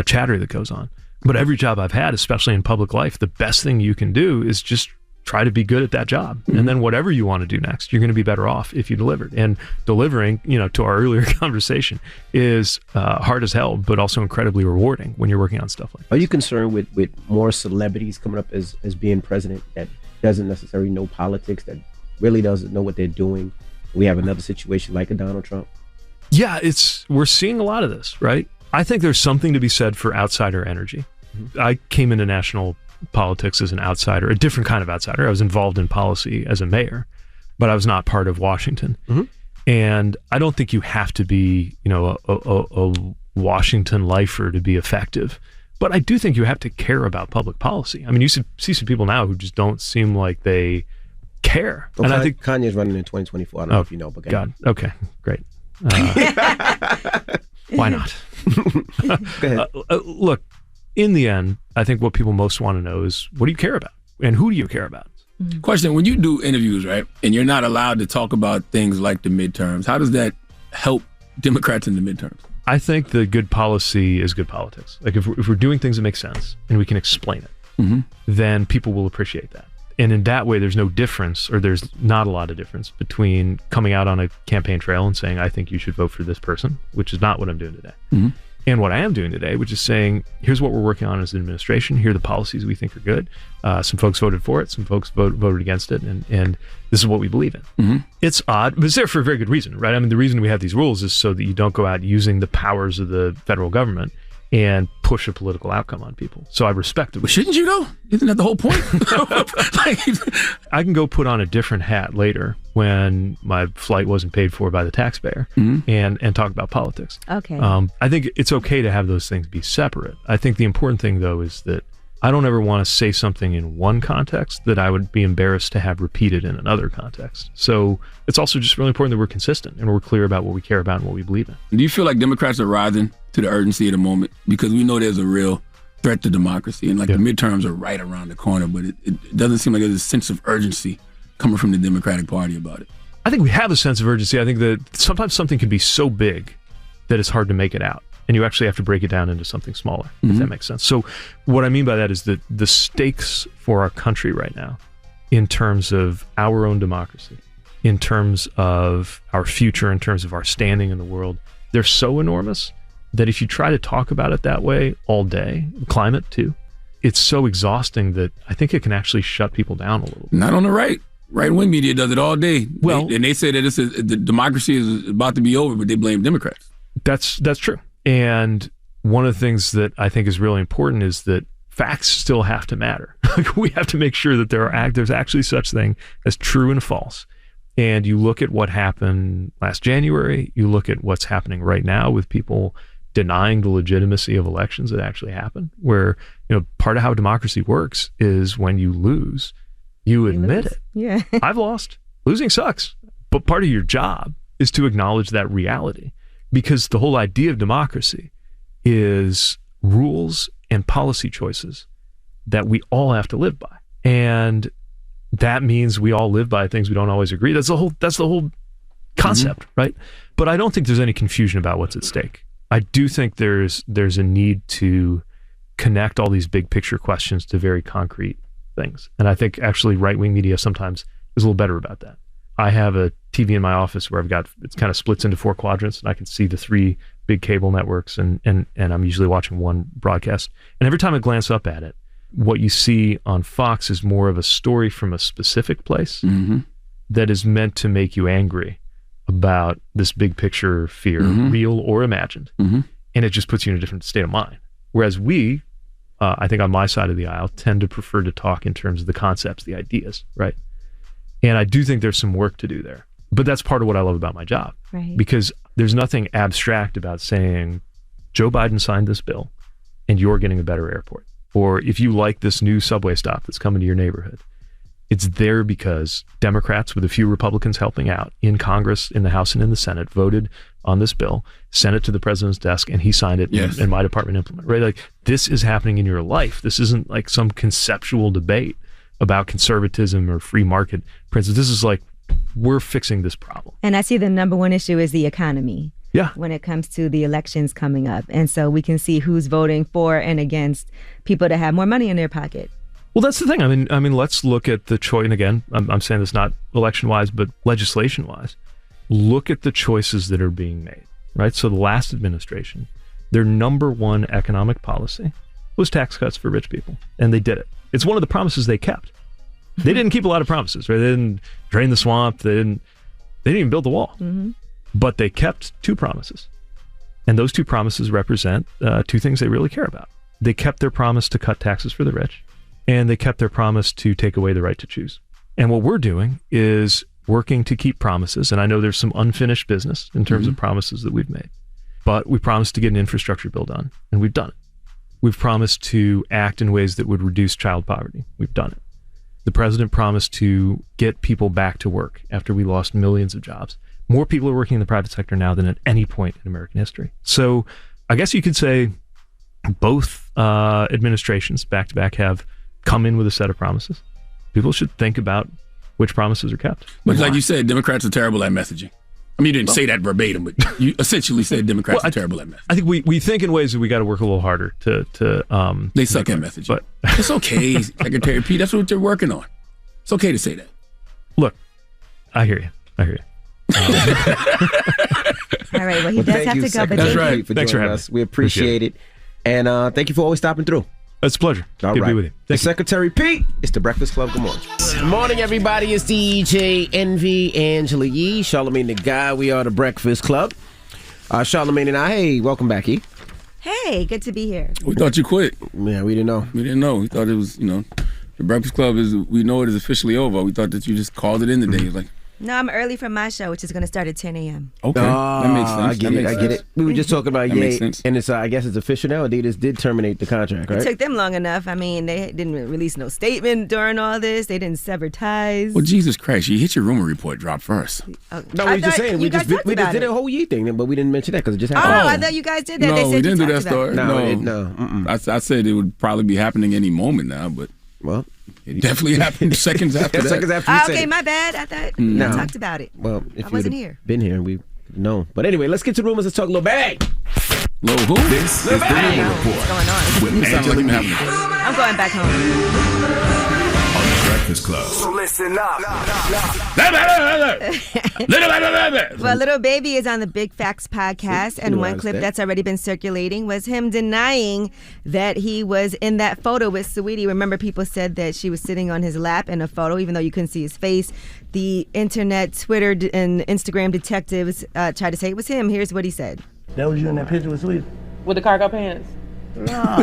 chatter that goes on, but every job I've had, especially in public life, the best thing you can do is just try to be good at that job. Mm-hmm. And then whatever you want to do next, you're going to be better off if you delivered. And delivering, to our earlier conversation, is hard as hell, but also incredibly rewarding when you're working on stuff like that. Are you concerned with more celebrities coming up as being president that doesn't necessarily know politics, that really doesn't know what they're doing? We have another situation like a Donald Trump. Yeah, we're seeing a lot of this, right? I think there's something to be said for outsider energy. Mm-hmm. I came into national politics as an outsider, a different kind of outsider. I was involved in policy as a mayor, but I was not part of Washington. Mm-hmm. And I don't think you have to be, a Washington lifer to be effective. But I do think you have to care about public policy. I mean, you see some people now who just don't seem like they care. Well, and I think Kanye's running in 2024. I don't know if you know, but God, okay, great. Why not? Go ahead. Look, in the end, I think what people most want to know is, what do you care about? And who do you care about? Mm-hmm. Question, when you do interviews, right, and you're not allowed to talk about things like the midterms, how does that help Democrats in the midterms? I think the good policy is good politics. Like, if we're doing things that make sense and we can explain it, mm-hmm. then people will appreciate that. And in that way, there's no difference, or there's not a lot of difference between coming out on a campaign trail and saying, I think you should vote for this person, which is not what I'm doing today. Mm-hmm. And what I am doing today, which is saying, here's what we're working on as an administration. Here are the policies we think are good. Some folks voted for it. Some folks voted against it. And this is what we believe in. Mm-hmm. It's odd, but it's there for a very good reason, right? I mean, the reason we have these rules is so that you don't go out using the powers of the federal government and push a political outcome on people. So I respect it. But shouldn't you though? Isn't that the whole point? I can go put on a different hat later when my flight wasn't paid for by the taxpayer, mm-hmm. and talk about politics. Okay. I think it's okay to have those things be separate. I think the important thing though is that I don't ever want to say something in one context that I would be embarrassed to have repeated in another context. So it's also just really important that we're consistent and we're clear about what we care about and what we believe in. Do you feel like Democrats are rising to the urgency of the moment? Because we know there's a real threat to democracy, and the midterms are right around the corner, but it doesn't seem like there's a sense of urgency coming from the Democratic Party about it. I think we have a sense of urgency. I think that sometimes something can be so big that it's hard to make it out. And you actually have to break it down into something smaller, mm-hmm. if that makes sense. So what I mean by that is that the stakes for our country right now, in terms of our own democracy, in terms of our future, in terms of our standing in the world, they're so enormous that if you try to talk about it that way all day, climate too, it's so exhausting that I think it can actually shut people down a little bit. Not on the right. Right-wing media does it all day. Well, they say that the democracy is about to be over, but they blame Democrats. That's true. And one of the things that I think is really important is that facts still have to matter. We have to make sure that there's actually such thing as true and false. And you look at what happened last January, you look at what's happening right now with people denying the legitimacy of elections that actually happen, where, part of how democracy works is when you lose, you admit it. Yeah. I've lost. Losing sucks. But part of your job is to acknowledge that reality. Because the whole idea of democracy is rules and policy choices that we all have to live by. And that means we all live by things we don't always agree. That's the whole concept, mm-hmm. right? But I don't think there's any confusion about what's at stake. I do think there's a need to connect all these big picture questions to very concrete things. And I think actually right-wing media sometimes is a little better about that. I have a TV in my office where it's kind of splits into 4 quadrants, and I can see the 3 big cable networks, and I'm usually watching one broadcast. And every time I glance up at it, what you see on Fox is more of a story from a specific place that is meant to make you angry about this big picture fear, real or imagined. And it just puts you in a different state of mind. Whereas we, I think on my side of the aisle, tend to prefer to talk in terms of the concepts, the ideas, right? And I do think there's some work to do there. But that's part of what I love about my job. Right. Because there's nothing abstract about saying, Joe Biden signed this bill and you're getting a better airport. Or if you like this new subway stop that's coming to your neighborhood, it's there because Democrats, with a few Republicans helping out in Congress, in the House and in the Senate, voted on this bill, sent it to the president's desk, and he signed it, and my department implemented. Right? Like, this is happening in your life. This isn't like some conceptual debate about conservatism or free market principles. This is like, we're fixing this problem. And I see the number one issue is the economy. Yeah. When it comes to the elections coming up. And so we can see who's voting for and against people to have more money in their pocket. Well, that's the thing. I mean, let's look at the choice. And again, I'm saying this not election-wise, but legislation-wise. Look at the choices that are being made, right? So the last administration, their number one economic policy was tax cuts for rich people. And they did it. It's one of the promises they kept. They didn't keep a lot of promises, right? They didn't drain the swamp. They didn't even build the wall. But they kept 2 promises. And those 2 promises represent 2 things they really care about. They kept their promise to cut taxes for the rich, and they kept their promise to take away the right to choose. And what we're doing is working to keep promises. And I know there's some unfinished business in terms of promises that we've made. But we promised to get an infrastructure bill done, and we've done it. We've promised to act in ways that would reduce child poverty. We've done it. The president promised to get people back to work after we lost millions of jobs. More people are working in the private sector now than at any point in American history. So I guess you could say both administrations back-to-back have come in with a set of promises. People should think about which promises are kept. But like you said, Democrats are terrible at messaging. I mean, you didn't say that verbatim, but you essentially said Democrats are terrible at messaging. I think we think in ways that we got to work a little harder to they suck at messaging. But it's okay, Secretary Pete. That's what they're working on. It's okay to say that. Look, I hear you. All right, well, he does have to go, but that's right. Thanks for having us. We appreciate it. And thank you for always stopping through. It's a pleasure. All Good right. to be with you. The Secretary Pete. It's the Breakfast Club. Good morning. Good morning, everybody. It's DJ Envy, Angela Yee, Charlamagne the Guy. We are the Breakfast Club. Charlamagne and I. Hey, welcome back, E. Hey, good to be here. We thought you quit. Yeah, we didn't know. We didn't know. We thought it was, the Breakfast Club we know it is officially over. We thought that you just called it in today. Like, no, I'm early for my show, which is going to start at 10 a.m. Okay, that makes sense. I get it. We were just talking about Ye, and it's I guess it's official now. Adidas did terminate the contract, right? It took them long enough. I mean, they didn't release no statement during all this. They didn't sever ties. Well, Jesus Christ, you hit your rumor report drop first. No, we were just saying we just did a whole Ye thing, but we didn't mention that because it just happened. Oh, I thought you guys did that. No, they said we didn't do that story. No. I said it would probably be happening any moment now, but it definitely happened seconds after that. Seconds after you said okay, it. my bad. I thought No. I talked about it. Well, if I you wasn't here. been here, we know. But anyway, let's get to rumors. Let's talk Lil Bang. Lil who? This is the Rumor Report. What's going on? With Angela Yee I'm going back home. on the Breakfast Club. So listen up. Well, Little Baby is on the Big Facts podcast, and one clip that's already been circulating was him denying that he was in that photo with Saweetie. Remember, people said that she was sitting on his lap in a photo, even though you couldn't see his face. The internet, Twitter, and Instagram detectives tried to say it was him. Here's what he said. That was you in that picture with Saweetie? With the cargo pants? Nah.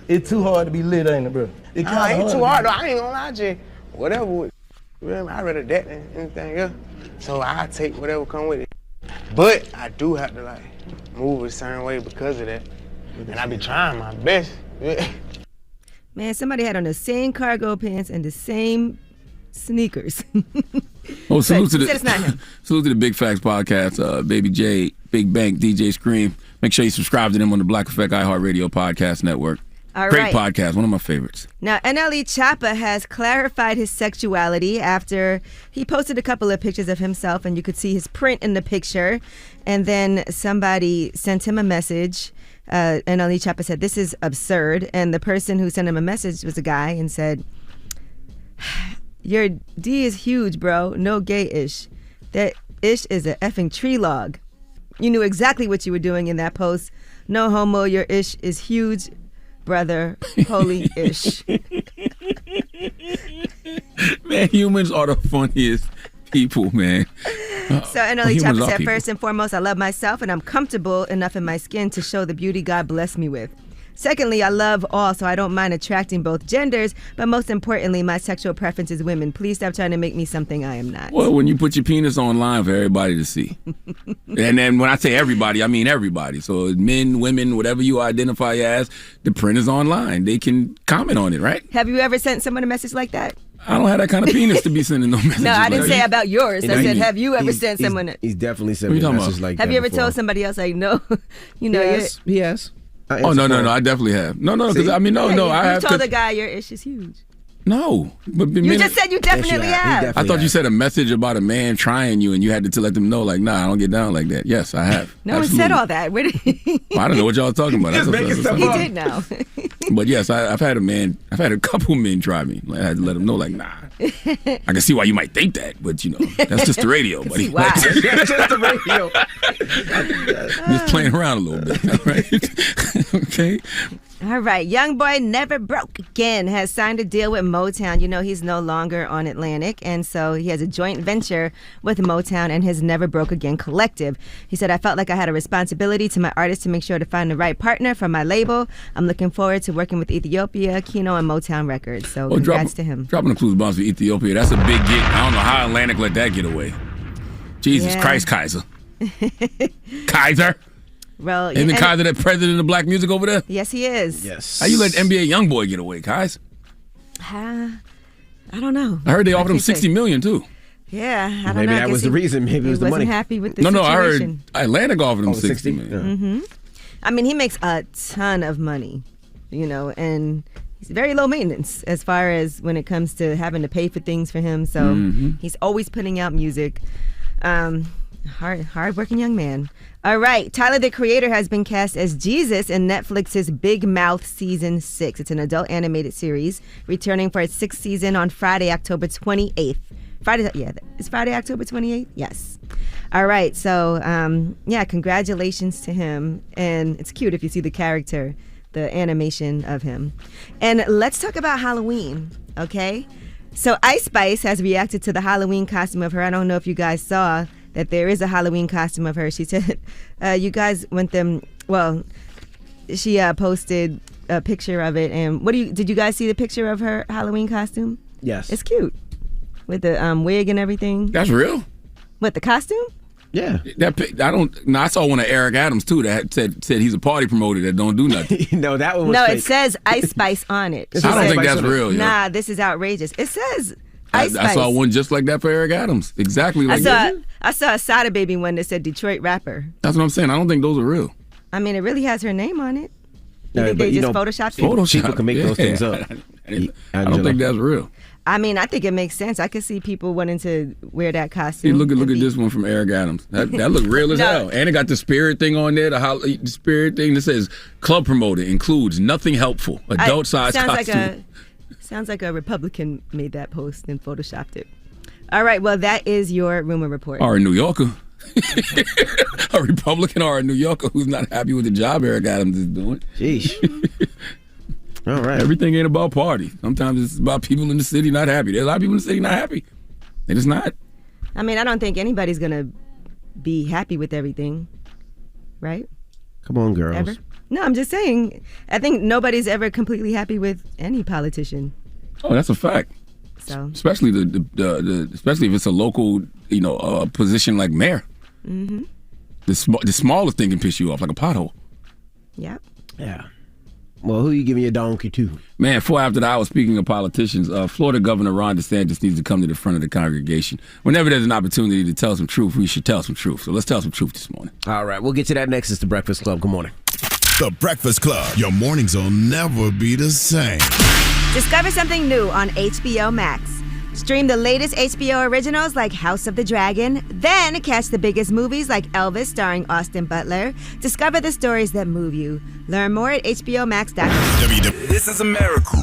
It's too hard to be lit, ain't it, bro? It ain't too hard, though. I ain't gonna lie to you. Whatever. I'd rather that than anything else. So I take whatever come with it. But I do have to, move a certain way because of that. And I be trying my best. Man, somebody had on the same cargo pants and the same sneakers. Oh, salute to it's not him. Salute to the Big Facts podcast, Baby J, Big Bank, DJ Scream. Make sure you subscribe to them on the Black Effect iHeartRadio podcast network. All Great right. podcast, one of my favorites. Now, NLE Choppa has clarified his sexuality after he posted a couple of pictures of himself, and you could see his print in the picture. And then somebody sent him a message. NLE Choppa said, "This is absurd." And the person who sent him a message was a guy and said, "Your D is huge, bro. No gay-ish. That ish is a effing tree log. You knew exactly what you were doing in that post. No homo, your ish is huge, brother. Holy ish." Man, humans are the funniest people, man. So NLE humans Choppa are said, people. "First and foremost, I love myself and I'm comfortable enough in my skin to show the beauty God blessed me with. Secondly, I love all, so I don't mind attracting both genders, but most importantly, my sexual preference is women. Please stop trying to make me something I am not." Well, when you put your penis online for everybody to see. And then when I say everybody, I mean everybody. So men, women, whatever you identify as, the print is online. They can comment on it, right? Have you ever sent someone a message like that? I don't have that kind of penis to be sending no messages. No, I didn't like say that. about yours. I said, have you ever sent someone? He's definitely sent What me you a talking message about? like Have that you ever before. told somebody else, like, no, you know, Yes, yes. Oh, no, I definitely have. No, because I mean, no, you I have. told the guy your ish is huge. No. But You just said you definitely have. I thought you said a message about a man trying you and you had to let them know, like, nah, I don't get down like that. Yes, I have. No one said all that. Where did Well, I don't know what y'all talking about. Just That's making what- stuff that's up. He did now. But yes, I've had a couple men try me. Like, I had to let them know, like, nah. I can see why you might think that, but you know, that's just the radio, buddy. why. That's just the radio. Just playing around a little bit, all right? Okay. All right. Young Boy Never Broke Again has signed a deal with Motown. You know, he's no longer on Atlantic, and so he has a joint venture with Motown and his Never Broke Again collective. He said, "I felt like I had a responsibility to my artists to make sure to find the right partner for my label. I'm looking forward to working with Ethiopia, Kino, and Motown Records." So congrats to him. Dropping the clues bombs for Ethiopia, that's a big gig. I don't know how Atlantic let that get away. Jesus Yeah. Christ, Kaiser. Kaiser? Well, Isn't the and- Kaiser the president of black music over there? Yes, he is. Yes. How you let NBA Youngboy get away, Kais? I don't know. I heard they I offered him can't say. $60 million too. Yeah, I don't Maybe know. I that guess was the reason. Maybe it was the wasn't money. happy with the No, I heard situation. Atlantic offered him Oh, 60 60? million. hmm I mean, he makes a ton of money, you know, and he's very low maintenance as far as when it comes to having to pay for things for him. So he's always putting out music. Hard-working young man. All right, Tyler, the Creator, has been cast as Jesus in Netflix's Big Mouth Season 6. It's an adult animated series returning for its 6th season on Friday, October 28th. Is Friday, October 28th? Yes. All right, so, congratulations to him. And it's cute if you see the character, the animation of him. And let's talk about Halloween, okay? So Ice Spice has reacted to the Halloween costume of her. I don't know if you guys saw that there is a Halloween costume of her. She said, you guys want them, well, she posted a picture of it. And did you guys see the picture of her Halloween costume? Yes. It's cute. With the wig and everything. That's real? What, the costume? Yeah. I saw one of Eric Adams too that said he's a party promoter that don't do nothing. No, that one was No, fake. it says Ice Spice on it. I don't think that's real. yo. Nah, this is outrageous. It says Ice I Spice. saw one just like that for Eric Adams. Exactly like that. I saw a Sada Baby one that said Detroit rapper. That's what I'm saying. I don't think those are real. I mean, it really has her name on it. You No, think but they you just know, photoshopped it? Photoshop. People can make those things up. I don't think that's real. I mean, I think it makes sense. I could see people wanting to wear that costume. Hey, look at this one from Eric Adams. That look real as No. hell. And it got the spirit thing on there, the spirit thing that says club promoter includes nothing helpful. Adult size costume. Sounds like a Republican made that post and photoshopped it. All right, well, that is your rumor report. Or a New Yorker. A Republican or a New Yorker who's not happy with the job Eric Adams is doing. Sheesh. All right. Everything ain't about party. Sometimes it's about people in the city not happy. There's a lot of people in the city not happy. They're just not. I mean, I don't think anybody's going to be happy with everything, right? Come on, girls. Ever? No, I'm just saying, I think nobody's ever completely happy with any politician. Oh, that's a fact. So, especially especially if it's a local, position like mayor. mm-hmm. The smallest thing can piss you off, like a pothole. Yep. Yeah. Well, who you giving your donkey to? Man, 4 after the hour, speaking of politicians, Florida Governor Ron DeSantis needs to come to the front of the congregation. Whenever there's an opportunity to tell some truth, we should tell some truth. So let's tell some truth this morning. All right, we'll get to that next. It's the Breakfast Club. Good morning. The Breakfast Club. Your mornings will never be the same. Discover something new on HBO Max. Stream the latest HBO originals like House of the Dragon, then catch the biggest movies like Elvis starring Austin Butler. Discover the stories that move you. Learn more at HBOMax.com. This is America.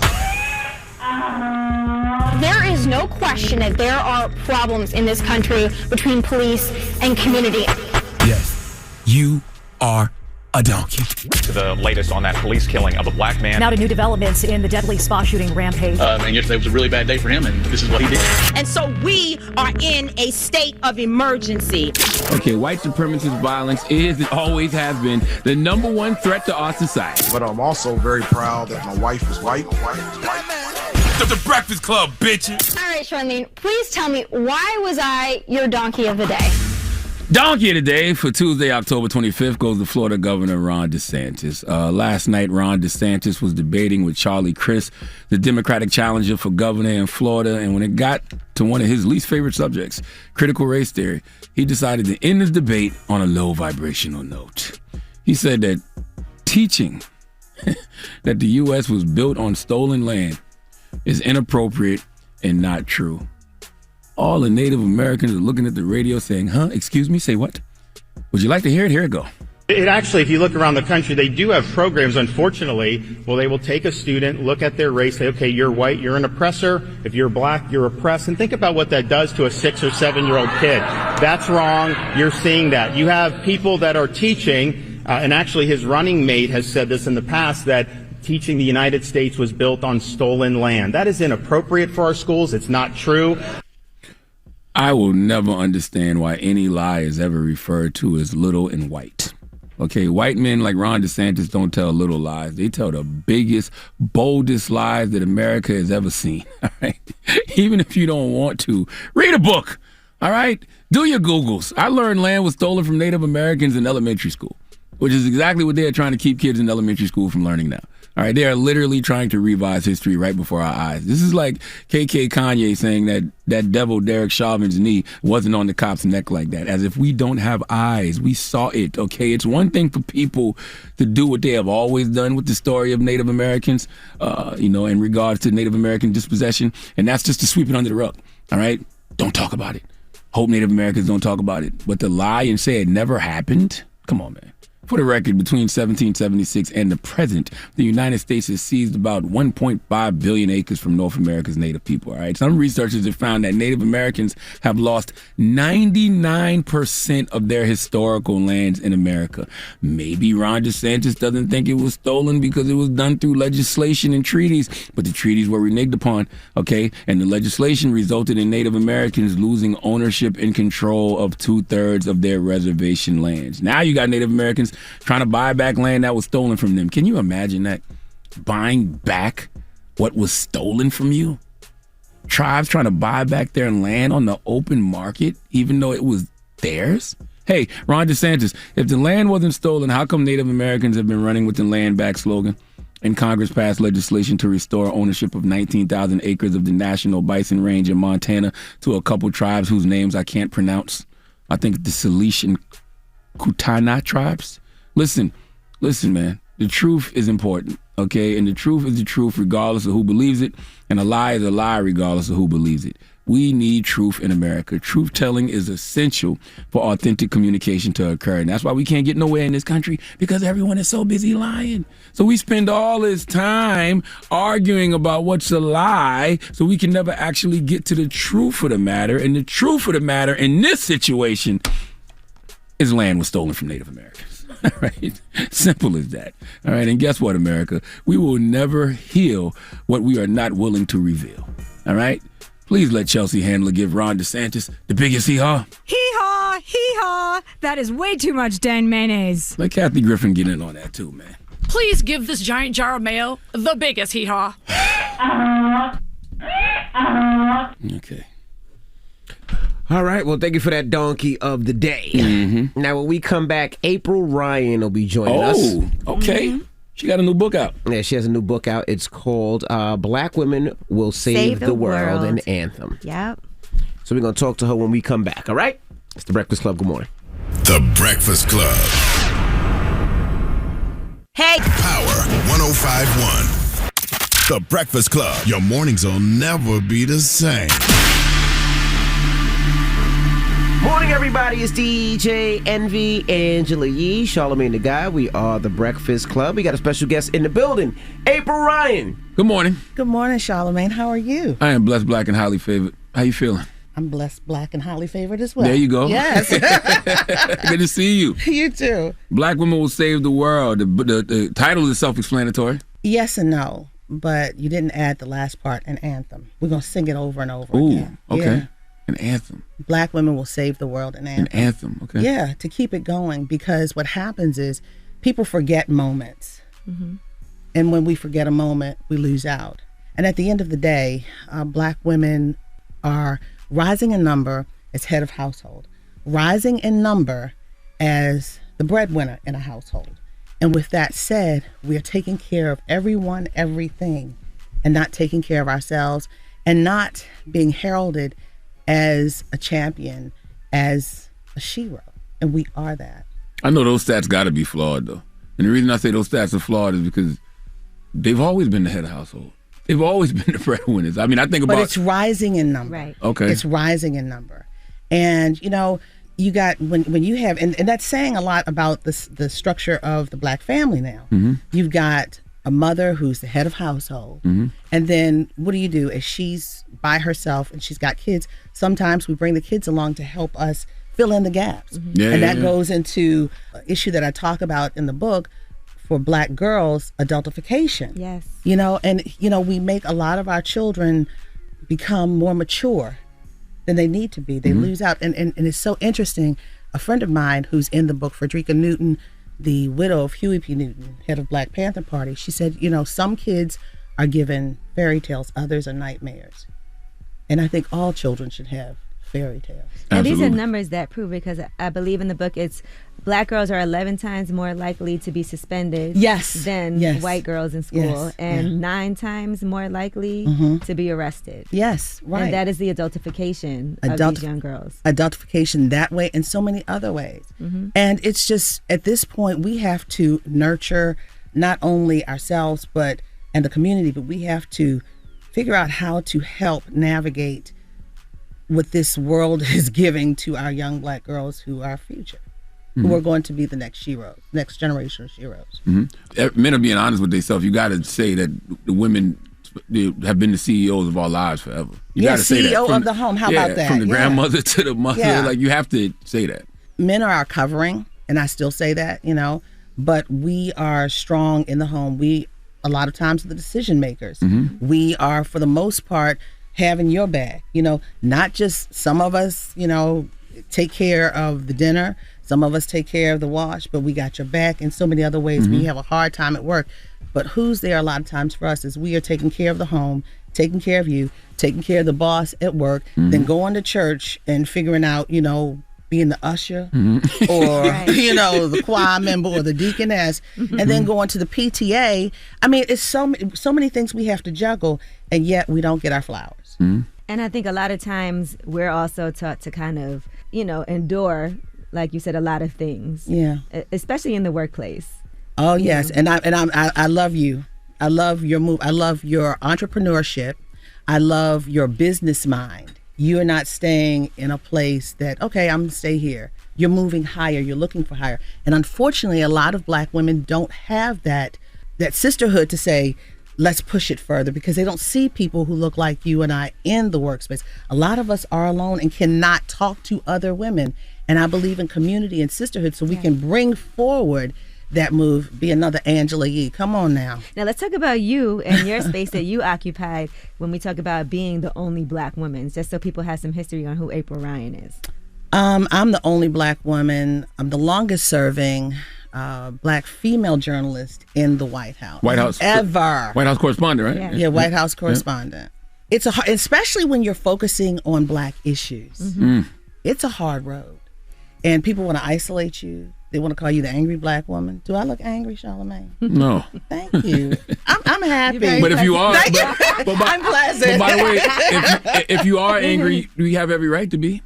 There is no question that there are problems in this country between police and community. Yes, you are a donkey. To the latest on that police killing of a black man. Now to new developments in the deadly spa shooting rampage. And yesterday was a really bad day for him, and this is what he did. And so we are in a state of emergency. Okay, white supremacist violence is and always has been the number one threat to our society. But I'm also very proud that my wife is white. The Breakfast Club, bitches. All right, Charlamagne, please tell me, why was I your donkey of the day? Donkey of the day for Tuesday, October 25th goes to Florida Governor Ron DeSantis. Last night, Ron DeSantis was debating with Charlie Crist, the Democratic challenger for governor in Florida, and when it got to one of his least favorite subjects, critical race theory, he decided to end his debate on a low vibrational note. He said that teaching that the U.S. was built on stolen land is inappropriate and not true. All the Native Americans are looking at the radio saying, huh, excuse me, say what? Would you like to hear it? Here it go. It actually, if you look around the country, they do have programs, unfortunately, well, they will take a student, look at their race, say, okay, you're white, you're an oppressor. If you're black, you're oppressed. And think about what that does to a 6 or 7 year old kid. That's wrong. You're seeing that. You have people that are teaching, and actually his running mate has said this in the past, that teaching the United States was built on stolen land. That is inappropriate for our schools. It's not true. I will never understand why any lie is ever referred to as little and white. Okay, white men like Ron DeSantis don't tell little lies. They tell the biggest, boldest lies that America has ever seen. All right, even if you don't want to, read a book. All right, do your Googles. I learned land was stolen from Native Americans in elementary school, which is exactly what they're trying to keep kids in elementary school from learning now. All right, they are literally trying to revise history right before our eyes. This is like KK Kanye saying that devil Derek Chauvin's knee wasn't on the cop's neck like that, as if we don't have eyes. We saw it, okay? It's one thing for people to do what they have always done with the story of Native Americans, in regards to Native American dispossession, and that's just to sweep it under the rug, all right? Don't talk about it. Hope Native Americans don't talk about it. But to lie and say it never happened? Come on, man. For the record, between 1776 and the present, the United States has seized about 1.5 billion acres from North America's Native people. All right, some researchers have found that Native Americans have lost 99% of their historical lands in America. Maybe Ron DeSantis doesn't think it was stolen because it was done through legislation and treaties, but the treaties were reneged upon, okay? And the legislation resulted in Native Americans losing ownership and control of 2/3 of their reservation lands. Now you got Native Americans trying to buy back land that was stolen from them. Can you imagine that? Buying back what was stolen from you? Tribes trying to buy back their land on the open market, even though it was theirs? Hey, Ron DeSantis, if the land wasn't stolen, how come Native Americans have been running with the land back slogan? And Congress passed legislation to restore ownership of 19,000 acres of the National Bison Range in Montana to a couple tribes whose names I can't pronounce. I think the Salish and Kootenai tribes. Listen, man. The truth is important, okay? And the truth is the truth regardless of who believes it, and a lie is a lie regardless of who believes it. We need truth in America. Truth-telling is essential for authentic communication to occur, and that's why we can't get nowhere in this country, because everyone is so busy lying. So we spend all this time arguing about what's a lie, so we can never actually get to the truth of the matter, and the truth of the matter in this situation is land was stolen from Native Americans. All right? Simple as that. All right? And guess what, America? We will never heal what we are not willing to reveal. All right? Please let Chelsea Handler give Ron DeSantis the biggest hee-haw. Hee-haw, hee-haw. That is way too much Dan mayonnaise. Let Kathy Griffin get in on that too, man. Please give this giant jar of mayo the biggest hee-haw. Okay. All right. Well, thank you for that donkey of the day. Mm-hmm. Now, when we come back, April Ryan will be joining us. Oh, okay. Mm-hmm. She got a new book out. Yeah, she has a new book out. It's called Black Women Will Save the World, an Anthem. Yep. So we're going to talk to her when we come back, all right? It's The Breakfast Club. Good morning. The Breakfast Club. Hey. Power 105.1. The Breakfast Club. Your mornings will never be the same. Morning, everybody. It's DJ Envy, Angela Yee, Charlamagne the Guy. We are the Breakfast Club. We got a special guest in the building, April Ryan. Good morning. Good morning, Charlamagne. How are you? I am blessed, black, and highly favored. How you feeling? I'm blessed, black, and highly favored as well. There you go. Yes. Good to see you. You too. Black women will save the world. The title is self-explanatory. Yes and no, but you didn't add the last part, an anthem. We're going to sing it over and over Ooh, again. okay. Yeah. An anthem. Black women will save the world, an anthem. An anthem, okay. Yeah, to keep it going, because what happens is people forget moments. Mm-hmm. And when we forget a moment, we lose out. And at the end of the day, black women are rising in number as head of household, rising in number as the breadwinner in a household. And with that said, we are taking care of everyone, everything, and not taking care of ourselves, and not being heralded as a champion, as a shero. And we are that. I know those stats got to be flawed, though. And the reason I say those stats are flawed is because they've always been the head of household. They've always been the breadwinners. I mean, I think about... But it's rising in number. Right. Okay. It's rising in number. And, you know, you got, when you have, and that's saying a lot about the structure of the black family now. Mm-hmm. You've got a mother who's the head of household. Mm-hmm. And then what do? If she's by herself and she's got kids, sometimes we bring the kids along to help us fill in the gaps. Mm-hmm. Yeah, and yeah, that yeah. goes into an issue that I talk about in the book for black girls, adultification. Yes. You know, and, you know, we make a lot of our children become more mature than they need to be. They Mm-hmm. lose out. And it's so interesting. A friend of mine who's in the book, Frederica Newton, the widow of Huey P. Newton, head of Black Panther Party, she said, you know, some kids are given fairy tales, others are nightmares. And I think all children should have fairy tales. And these are Absolutely. numbers that prove it, because I believe in the book it's black girls are 11 times more likely to be suspended than white girls in school, Yes. and 9 times more likely to be arrested. Yes, right. And that is the adultification of these young girls. Adultification that way and so many other ways. And it's just, at this point, we have to nurture not only ourselves and the community, but we have to figure out how to help navigate what this world is giving to our young black girls who are our future, who are going to be the next sheroes, next generation of sheroes. Mm-hmm. Men are being honest with themselves. You got to say that the women have been the CEOs of our lives forever. You got to say that. CEO of the home. How about that? From the grandmother to the mother. Yeah. Like, you have to say that. Men are our covering, and I still say that, you know, but we are strong in the home. We, a lot of times, are the decision makers. We are, for the most part, having your back, you know, not just some of us, you know, take care of the dinner, some of us take care of the wash, but we got your back in so many other ways. We have a hard time at work, but who's there a lot of times for us is we are taking care of the home, taking care of you, taking care of the boss at work, then going to church and figuring out, you know, being the usher or, you know, the choir member or the deaconess, and then going to the PTA. I mean, it's so many things we have to juggle, and yet we don't get our flowers. And I think a lot of times we're also taught to kind of, you know, endure, like you said, a lot of things. Yeah. Especially in the workplace. Oh, yes. And I love you. I love your move. I love your entrepreneurship. I love your business mind. You're not staying in a place that, okay, I'm going to stay here. You're moving higher. You're looking for higher. And unfortunately, a lot of black women don't have that sisterhood to say, let's push it further, because they don't see people who look like you and I in the workspace. A lot of us are alone and cannot talk to other women. And I believe in community and sisterhood, so we can bring forward that move. Be another Angela Yee. Come on now. Now let's talk about you and your space that you occupied when we talk about being the only black woman, just so people have some history on who April Ryan is. I'm the only black woman. I'm the longest serving black female journalist in the White House. White House ever. White House correspondent, right? Yeah, White House correspondent. It's especially when you're focusing on black issues. It's a hard road, and people want to isolate you. They want to call you the angry black woman. Do I look angry, Charlamagne? No. Thank you. I'm happy. But if you are, I'm pleasant. But by the way, if you are angry, you have every right to be.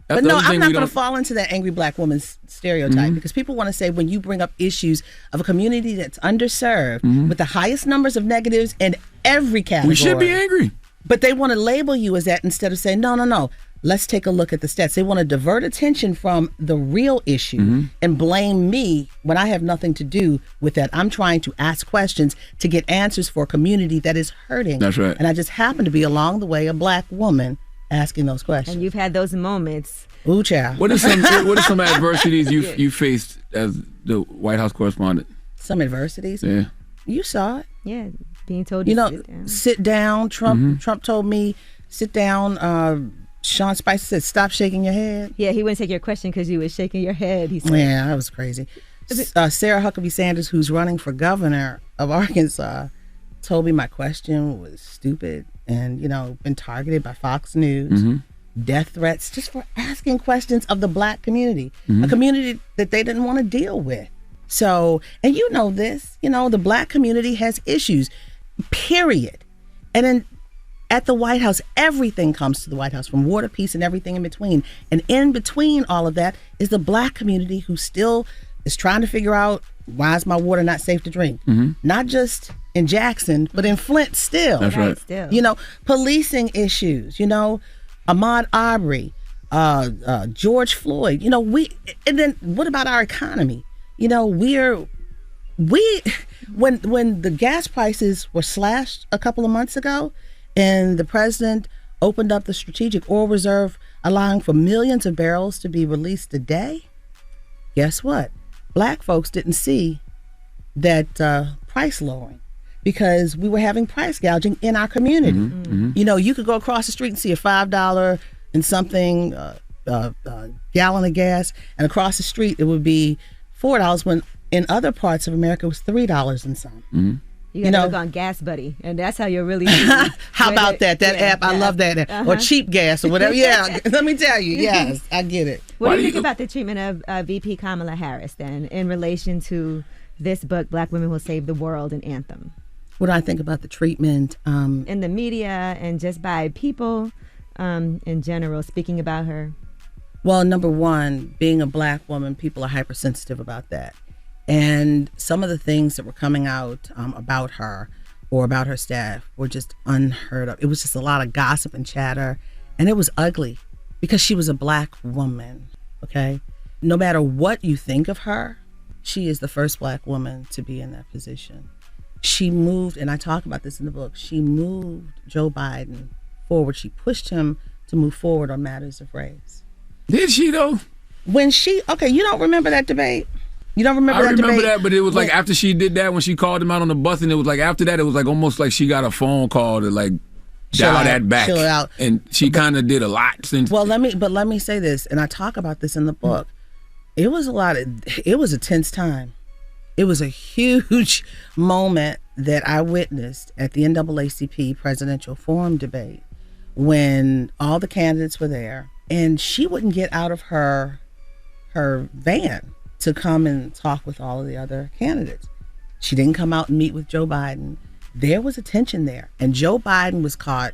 But no, I'm not going to fall into that angry black woman stereotype because people want to say when you bring up issues of a community that's underserved with the highest numbers of negatives in every category. We should be angry. But they want to label you as that instead of saying, no. Let's take a look at the stats. They want to divert attention from the real issue and blame me when I have nothing to do with that. I'm trying to ask questions to get answers for a community that is hurting. That's right. And I just happen to be along the way a black woman asking those questions. And you've had those moments. Ooh, child. What are some adversities you faced as the White House correspondent? Some adversities? Yeah. You saw it. Yeah, being told to sit down. Trump told me, sit down. Sean Spicer said, stop shaking your head. Yeah, he wouldn't take your question because you were shaking your head, he said. Yeah, that was crazy. Sarah Huckabee Sanders, who's running for governor of Arkansas, told me my question was stupid and, been targeted by Fox News. Death threats just for asking questions of the black community, a community that they didn't want to deal with. So, and you know this, the black community has issues, period. And then at the White House, everything comes to the White House, from war to peace and everything in between. And in between all of that is the black community who still is trying to figure out, why is my water not safe to drink? Not just in Jackson, but in Flint still. That's right. Still. Policing issues, Ahmaud Arbery, George Floyd, and then what about our economy? When the gas prices were slashed a couple of months ago, and the president opened up the strategic oil reserve, allowing for millions of barrels to be released a day, guess what? Black folks didn't see that price lowering because we were having price gouging in our community. You could go across the street and see a $5 and something gallon of gas, and across the street it would be $4 when in other parts of America it was $3 and some. You gotta look on Gas Buddy, and that's how you're really. How about that app? I love that app. Or Cheap Gas or whatever. Yeah, let me tell you. Yes, I get it. What do you think about the treatment of VP Kamala Harris then in relation to this book, Black Women Will Save the World, and Anthem? What do I think about the treatment? In the media and just by people in general speaking about her? Well, number one, being a black woman, people are hypersensitive about that. And some of the things that were coming out about her or about her staff were just unheard of. It was just a lot of gossip and chatter, and it was ugly because she was a black woman, okay? No matter what you think of her, she is the first black woman to be in that position. She moved, and I talk about this in the book, she moved Joe Biden forward. She pushed him to move forward on matters of race. Did she, though? Okay, you don't remember that debate? You don't remember that debate? I remember that, but it was like after she did that, when she called him out on the bus, and it was like after that, it was like almost like she got a phone call to like dial that back. Chill out. And she kind of did a lot since. Well, let me say this, and I talk about this in the book. It was a tense time. It was a huge moment that I witnessed at the NAACP presidential forum debate when all the candidates were there, and she wouldn't get out of her van to come and talk with all of the other candidates. She didn't come out and meet with Joe Biden. There was a tension there. And Joe Biden was caught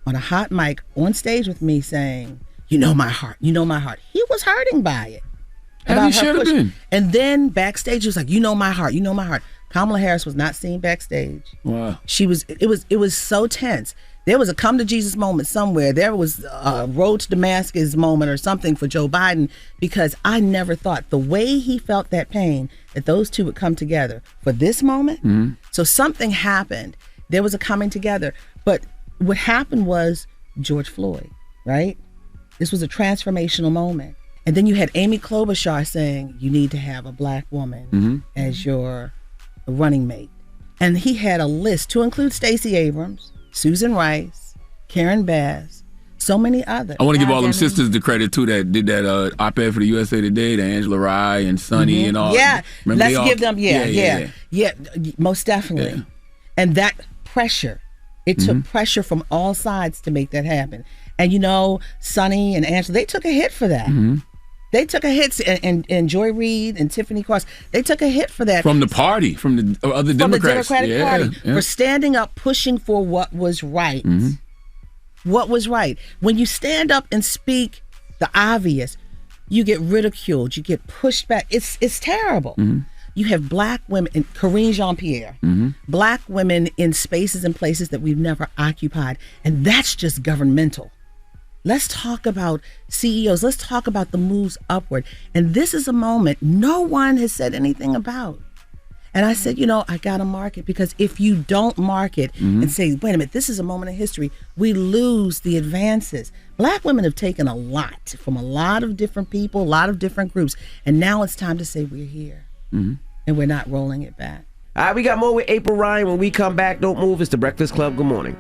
on a hot mic on stage with me saying, you know my heart. He was hurting by it. And he should have been. And then backstage, he was like, you know my heart. Kamala Harris was not seen backstage. Wow. It was so tense. There was a come to Jesus moment somewhere. There was a road to Damascus moment or something for Joe Biden, because I never thought the way he felt that pain, that those two would come together for this moment. Mm-hmm. So something happened. There was a coming together. But what happened was George Floyd, right? This was a transformational moment. And then you had Amy Klobuchar saying, you need to have a black woman as your running mate. And he had a list to include Stacey Abrams, Susan Rice, Karen Bass, so many others. I want to give all them sisters the credit too that did that op-ed for the USA Today, the Angela Rye and Sonny and all. Yeah, remember let's give them, yeah, most definitely. Yeah. And that pressure, it took pressure from all sides to make that happen. And you know, Sonny and Angela, they took a hit for that. They took a hit, and Joy Reid and Tiffany Cross, they took a hit for that. From the party, from the other Democrats. From the Democratic Party, for standing up, pushing for what was right. What was right. When you stand up and speak the obvious. You get ridiculed. You get pushed back. It's terrible. Mm-hmm. You have black women, and Corinne Jean-Pierre, black women in spaces and places that we've never occupied. And that's just governmental. Let's talk about CEOs. Let's talk about the moves upward. And this is a moment no one has said anything about. And I said, I got to mark it, because if you don't mark it and say, wait a minute, this is a moment in history, we lose the advances. Black women have taken a lot from a lot of different people, a lot of different groups. And now it's time to say we're here. And we're not rolling it back. All right, we got more with April Ryan. When we come back, don't move. It's the Breakfast Club. Good morning.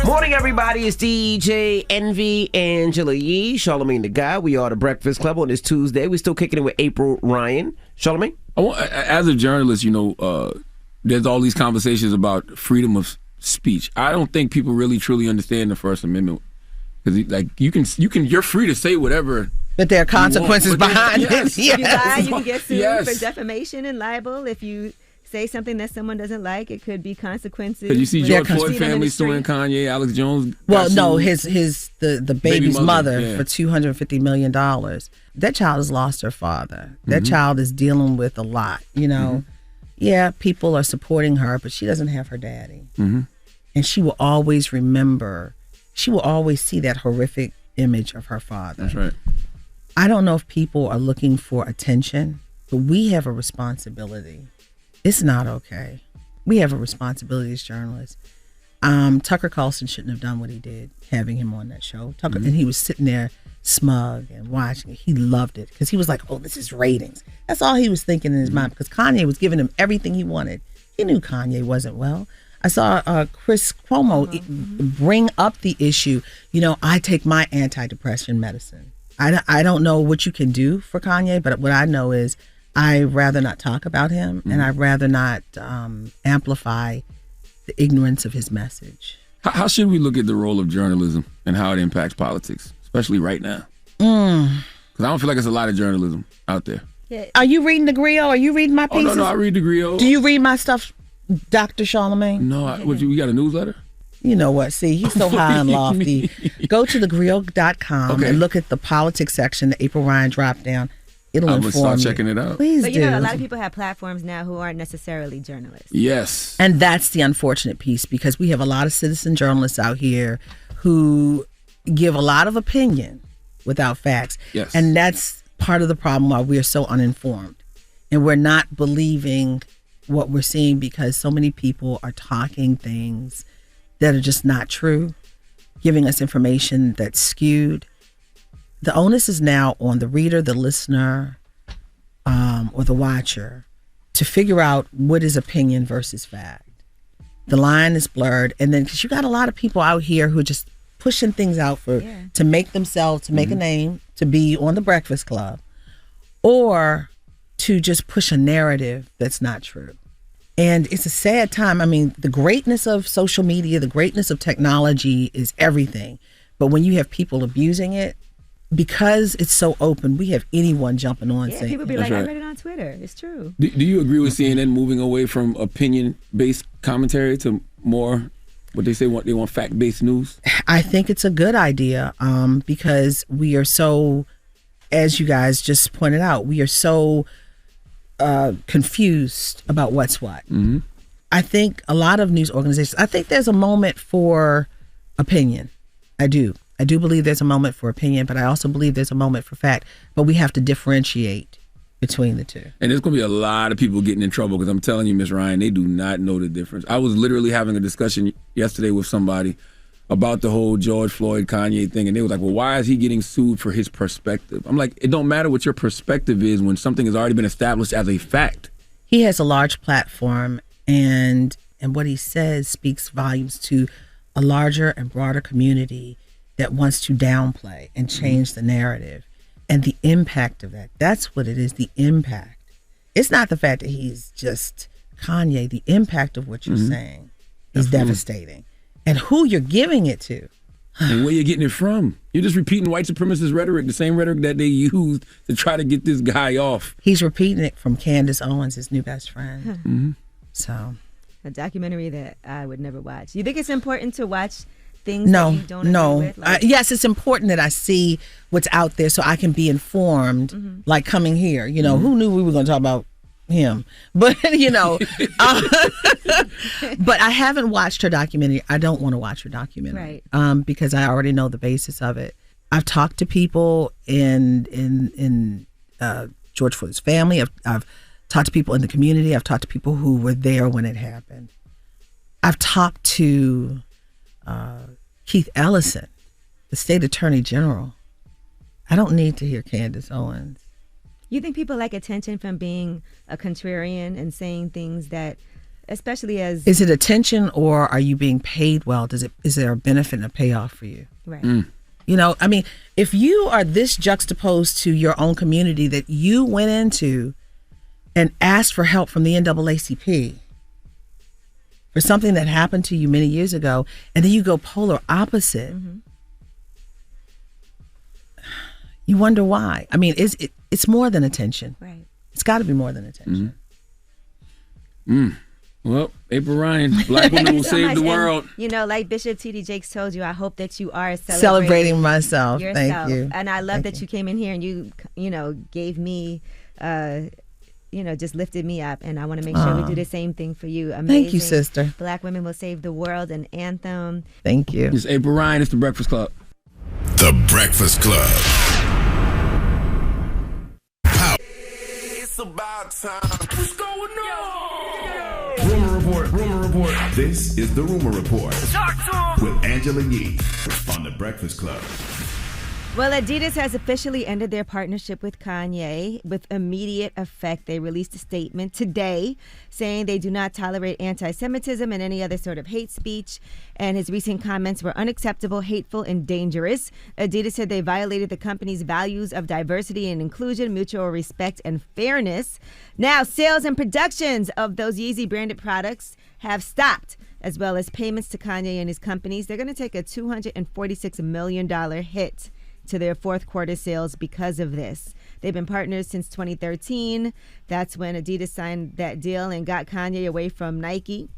Morning, everybody. It's DJ Envy, Angela Yee, Charlamagne the Guy. We are the Breakfast Club on this Tuesday. We're still kicking it with April Ryan. Charlamagne? As a journalist, there's all these conversations about freedom of speech. I don't think people really truly understand the First Amendment, because you're free to say whatever. But there are consequences behind it. If you lie, you can get sued for defamation and libel. If you say something that someone doesn't like, it could be consequences. Because you see George Floyd family suing Kanye, Alex Jones. Well, no, the baby's mother for $250 million. That child has lost her father. That child is dealing with a lot. Yeah, people are supporting her, but she doesn't have her daddy, and she will always remember. She will always see that horrific image of her father. That's right. I don't know if people are looking for attention, but we have a responsibility. It's not okay. We have a responsibility as journalists. Tucker Carlson shouldn't have done what he did, having him on that show. And he was sitting there smug and watching it. He loved it because he was like, oh, this is ratings. That's all he was thinking in his mind, because Kanye was giving him everything he wanted. He knew Kanye wasn't well. I saw Chris Cuomo bring up the issue. I take my antidepressant medicine. I don't know what you can do for Kanye, but what I know is I'd rather not talk about him, and I'd rather not amplify the ignorance of his message. How should we look at the role of journalism and how it impacts politics, especially right now? Because I don't feel like there's a lot of journalism out there. Yeah. Are you reading the Griot? Are you reading my pieces? Oh, no, I read the Griot. Do you read my stuff, Dr. Charlamagne? No, we got a newsletter? You know what? See, he's so high and lofty. Go to thegriot.com and look at the politics section, the April Ryan drop down. It'll inform you. I'm going to start checking it out. Please but do. A lot of people have platforms now who aren't necessarily journalists. Yes. And that's the unfortunate piece, because we have a lot of citizen journalists out here who give a lot of opinion without facts. Yes. And that's part of the problem why we're so uninformed. And we're not believing what we're seeing, because so many people are talking things that are just not true, giving us information that's skewed. The onus is now on the reader, the listener, or the watcher to figure out what is opinion versus fact. The line is blurred. And then, because you got a lot of people out here who are just pushing things out to make themselves, to make a name, to be on the Breakfast Club, or to just push a narrative that's not true. And it's a sad time. I mean, the greatness of social media, the greatness of technology is everything. But when you have people abusing it, because it's so open, we have anyone jumping on saying, people be like, I read it on Twitter. It's true. Do you agree with CNN moving away from opinion-based commentary to more, what they say, they want fact-based news? I think it's a good idea, because we are so, as you guys just pointed out, we are so confused about what's what. I think a lot of news organizations, I think there's a moment for opinion. I do believe there's a moment for opinion, but I also believe there's a moment for fact. But we have to differentiate between the two. And there's going to be a lot of people getting in trouble, because I'm telling you, Miss Ryan, they do not know the difference. I was literally having a discussion yesterday with somebody about the whole George Floyd Kanye thing, and they were like, well, why is he getting sued for his perspective? I'm like, it don't matter what your perspective is when something has already been established as a fact. He has a large platform, and what he says speaks volumes to a larger and broader community that wants to downplay and change the narrative. And the impact of that, that's what it is, the impact. It's not the fact that he's just Kanye. The impact of what you're saying is devastating. And who you're giving it to. And where you're getting it from. You're just repeating white supremacist rhetoric, the same rhetoric that they used to try to get this guy off. He's repeating it from Candace Owens, his new best friend. So, a documentary that I would never watch. You think it's important to watch things that you don't agree with? Like, yes, it's important that I see what's out there so I can be informed, like coming here. You know, who knew we were going to talk about him? But, you know, but I haven't watched her documentary. I don't want to watch her documentary because I already know the basis of it. I've talked to people in George Floyd's family. I've talked to people in the community. I've talked to people who were there when it happened. I've talked to Keith Ellison, the state attorney general. I don't need to hear Candace Owens. You think people like attention from being a contrarian and saying things that, especially as... Is it attention, or are you being paid well? Is there a benefit and a payoff for you? Right. You know, I mean, if you are this juxtaposed to your own community that you went into and asked for help from the NAACP for something that happened to you many years ago, and then you go polar opposite, you wonder why. I mean, it's more than attention. Right. It's got to be more than attention. Well, April Ryan, Black women will save the world. And, you know, like Bishop T.D. Jakes told you, I hope that you are celebrating myself. Yourself. Thank you. And I love that you came in here and you know, gave me, you know, just lifted me up. And I want to make sure we do the same thing for you. Amazing. Thank you, sister. Black women will save the world, an anthem. Thank you. It's April Ryan. It's The Breakfast Club. The Breakfast Club. It's about time. What's going on? Rumor report. This is the Rumor Report with Angela Yee on The Breakfast Club. Well, Adidas has officially ended their partnership with Kanye with immediate effect. They released a statement today saying they do not tolerate anti-Semitism and any other sort of hate speech, and his recent comments were unacceptable, hateful, and dangerous. Adidas said they violated the company's values of diversity and inclusion, mutual respect, and fairness. Now, sales and productions of those Yeezy branded products have stopped, as well as payments to Kanye and his companies. They're going to take a $246 million hit to their fourth quarter sales because of this. They've been partners since 2013. That's when Adidas signed that deal and got Kanye away from Nike.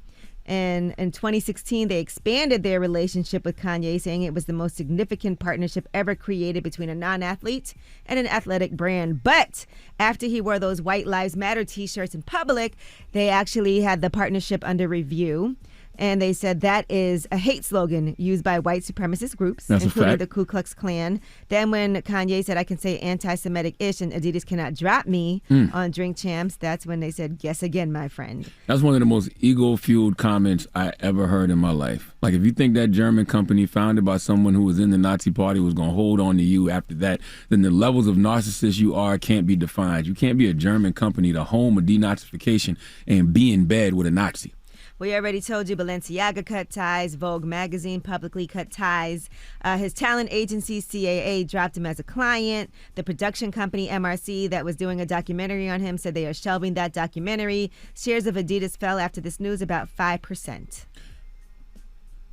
And in 2016, they expanded their relationship with Kanye, saying it was the most significant partnership ever created between a non-athlete and an athletic brand. But after he wore those White Lives Matter t-shirts in public, they actually had the partnership under review. And they said that is a hate slogan used by white supremacist groups, including the Ku Klux Klan. Then when Kanye said, I can say anti-Semitic-ish and Adidas cannot drop me on Drink Champs, that's when they said, guess again, my friend. That's one of the most ego-fueled comments I ever heard in my life. Like, if you think that German company founded by someone who was in the Nazi party was going to hold on to you after that, then the levels of narcissist you are can't be defined. You can't be a German company, the home of denazification, and be in bed with a Nazi. We already told you Balenciaga cut ties. Vogue magazine publicly cut ties. His talent agency, CAA, dropped him as a client. The production company, MRC, that was doing a documentary on him, said they are shelving that documentary. Shares of Adidas fell after this news about 5%.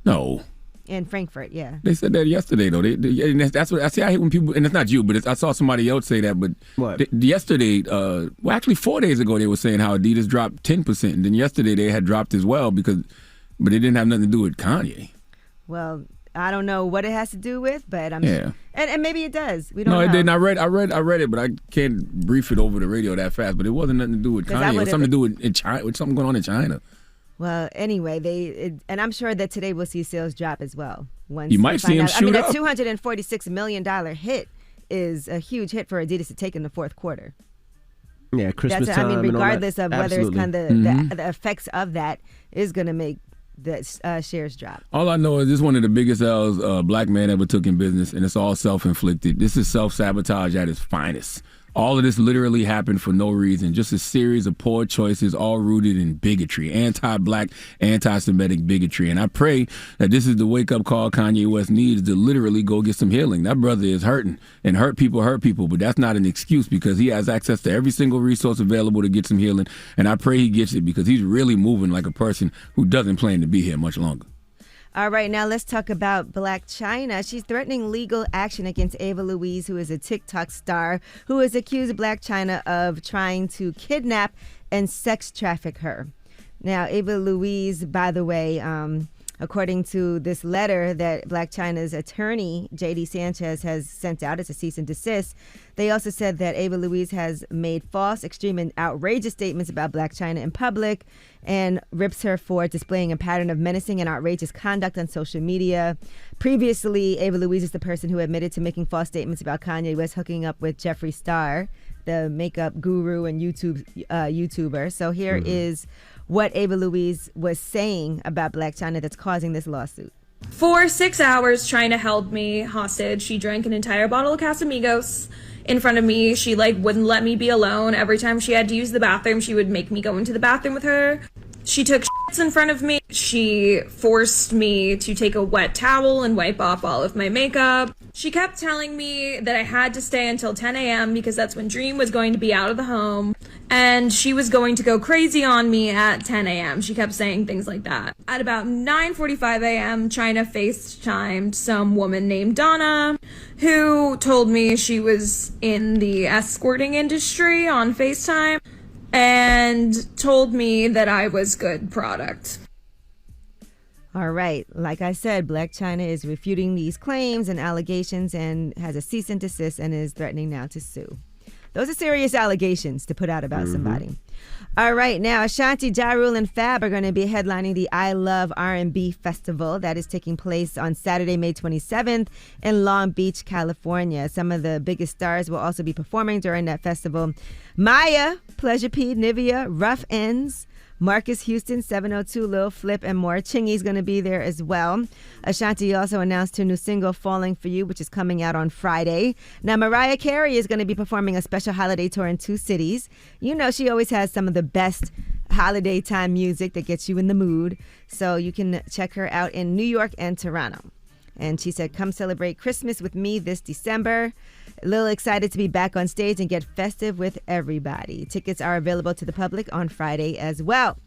No. In Frankfurt, yeah. They said that yesterday, though. And that's what I see. I hate when people, and it's not you, but I saw somebody else say that. But yesterday, well, actually 4 days ago, they were saying how Adidas dropped 10%, and then yesterday they had dropped as well but it didn't have nothing to do with Kanye. Well, I don't know what it has to do with, but I'm sure. And maybe it does. We don't know. No, it didn't. I read it, but I can't brief it over the radio that fast. But it wasn't nothing to do with Kanye. It was something to do with China, with something going on in China. Well, anyway, and I'm sure that today we'll see sales drop as well. You might see them shoot up. I mean, a $246 million hit is a huge hit for Adidas to take in the fourth quarter. Yeah, Christmas time. I mean, regardless of whether it's kind of the effects of that is going to make the shares drop. All I know is this is one of the biggest L's a black man ever took in business, and it's all self-inflicted. This is self-sabotage at its finest. All of this literally happened for no reason, just a series of poor choices, all rooted in bigotry, anti-black, anti-Semitic bigotry. And I pray that this is the wake-up call Kanye West needs to literally go get some healing. That brother is hurting, and hurt people, but that's not an excuse because he has access to every single resource available to get some healing. And I pray he gets it because he's really moving like a person who doesn't plan to be here much longer. All right, now let's talk about Blac Chyna. She's threatening legal action against Ava Louise, who is a TikTok star, who has accused Blac Chyna of trying to kidnap and sex traffic her. Now, Ava Louise, by the way, According to this letter that Blac Chyna's attorney, J.D. Sanchez, has sent out as a cease and desist, they also said that Ava Louise has made false, extreme, and outrageous statements about Blac Chyna in public and rips her for displaying a pattern of menacing and outrageous conduct on social media. Previously, Ava Louise is the person who admitted to making false statements about Kanye West hooking up with Jeffree Star, the makeup guru and YouTuber. So here is what Ava Louise was saying about Blac Chyna that's causing this lawsuit. For 6 hours, Chyna held me hostage. She drank an entire bottle of Casamigos in front of me. She wouldn't let me be alone. Every time she had to use the bathroom, she would make me go into the bathroom with her. She took shits in front of me. She forced me to take a wet towel and wipe off all of my makeup. She kept telling me that I had to stay until 10 a.m. because that's when Dream was going to be out of the home. And she was going to go crazy on me at 10 a.m. She kept saying things like that. At about 9:45 a.m., Chyna FaceTimed some woman named Donna, who told me she was in the escorting industry on FaceTime, and told me that I was good product. All right. Like I said, Blac Chyna is refuting these claims and allegations and has a cease and desist and is threatening now to sue. Those are serious allegations to put out about somebody. All right, now Ashanti, Ja Rule, and Fab are going to be headlining the I Love R&B Festival that is taking place on Saturday, May 27th in Long Beach, California. Some of the biggest stars will also be performing during that festival. Maya, Pleasure P, Nivea, Rough Ends, Marcus Houston, 702, Lil Flip, and more. Chingy's going to be there as well. Ashanti also announced her new single, Falling For You, which is coming out on Friday. Now, Mariah Carey is going to be performing a special holiday tour in 2 cities. You know, she always has some of the best holiday time music that gets you in the mood. So you can check her out in New York and Toronto. And she said, come celebrate Christmas with me this December. A little excited to be back on stage and get festive with everybody. Tickets are available to the public on Friday as well.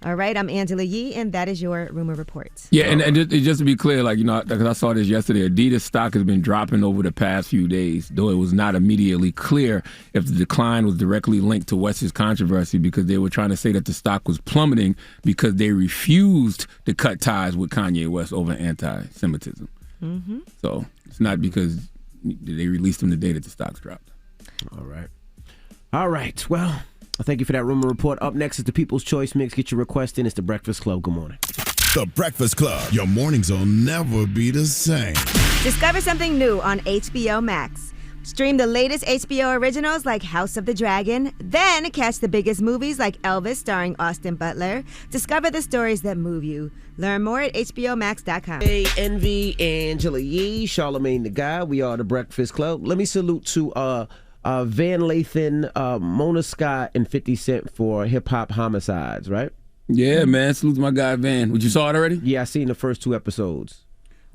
All right, I'm Angela Yee, and that is your Rumor Report. Yeah, and just to be clear, because I saw this yesterday, Adidas stock has been dropping over the past few days, though it was not immediately clear if the decline was directly linked to West's controversy, because they were trying to say that the stock was plummeting because they refused to cut ties with Kanye West over anti-Semitism. Mm-hmm. So it's not because they released them the day that the stocks dropped. All right. Well, thank you for that Rumor Report. Up next is the People's Choice Mix. Get your request in. It's the Breakfast Club. Good morning. The Breakfast Club. Your mornings will never be the same. Discover something new on HBO Max. Stream the latest HBO originals like House of the Dragon. Then catch the biggest movies like Elvis starring Austin Butler. Discover the stories that move you. Learn more at HBOMax.com. Hey, Envy, Angela Yee, Charlamagne the Guy. We are the Breakfast Club. Let me salute to Van Lathan, Mona Scott, and 50 Cent for Hip Hop Homicides, right? Yeah, man. Salute to my guy, Van. You saw it already? Yeah, I seen the first 2 episodes.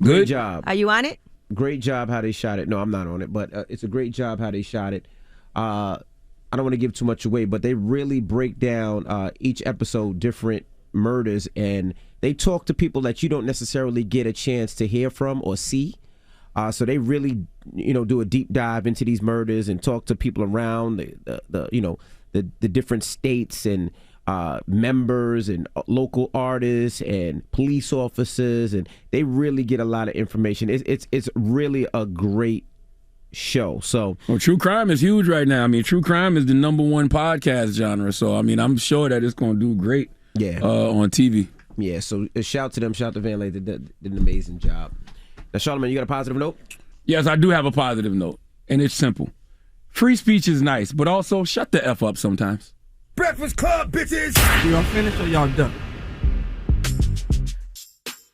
Good Great job. Are you on it? Great job how they shot it. No, I'm not on it, but it's a great job how they shot it. I don't want to give too much away, but they really break down each episode different murders, and they talk to people that you don't necessarily get a chance to hear from or see. So they really, do a deep dive into these murders and talk to people around the different states and members and local artists and police officers, and they really get a lot of information. It's really a great show. So, true crime is huge right now. I mean, true crime is the #1 podcast genre. So, I mean, I'm sure that it's going to do great. Yeah. On TV. Yeah. So, shout to them. Shout to Van Lathan. They did an amazing job. Now, Charlamagne, you got a positive note? Yes, I do have a positive note, and it's simple. Free speech is nice, but also shut the F up sometimes. Breakfast Club, bitches! Y'all finished or y'all done?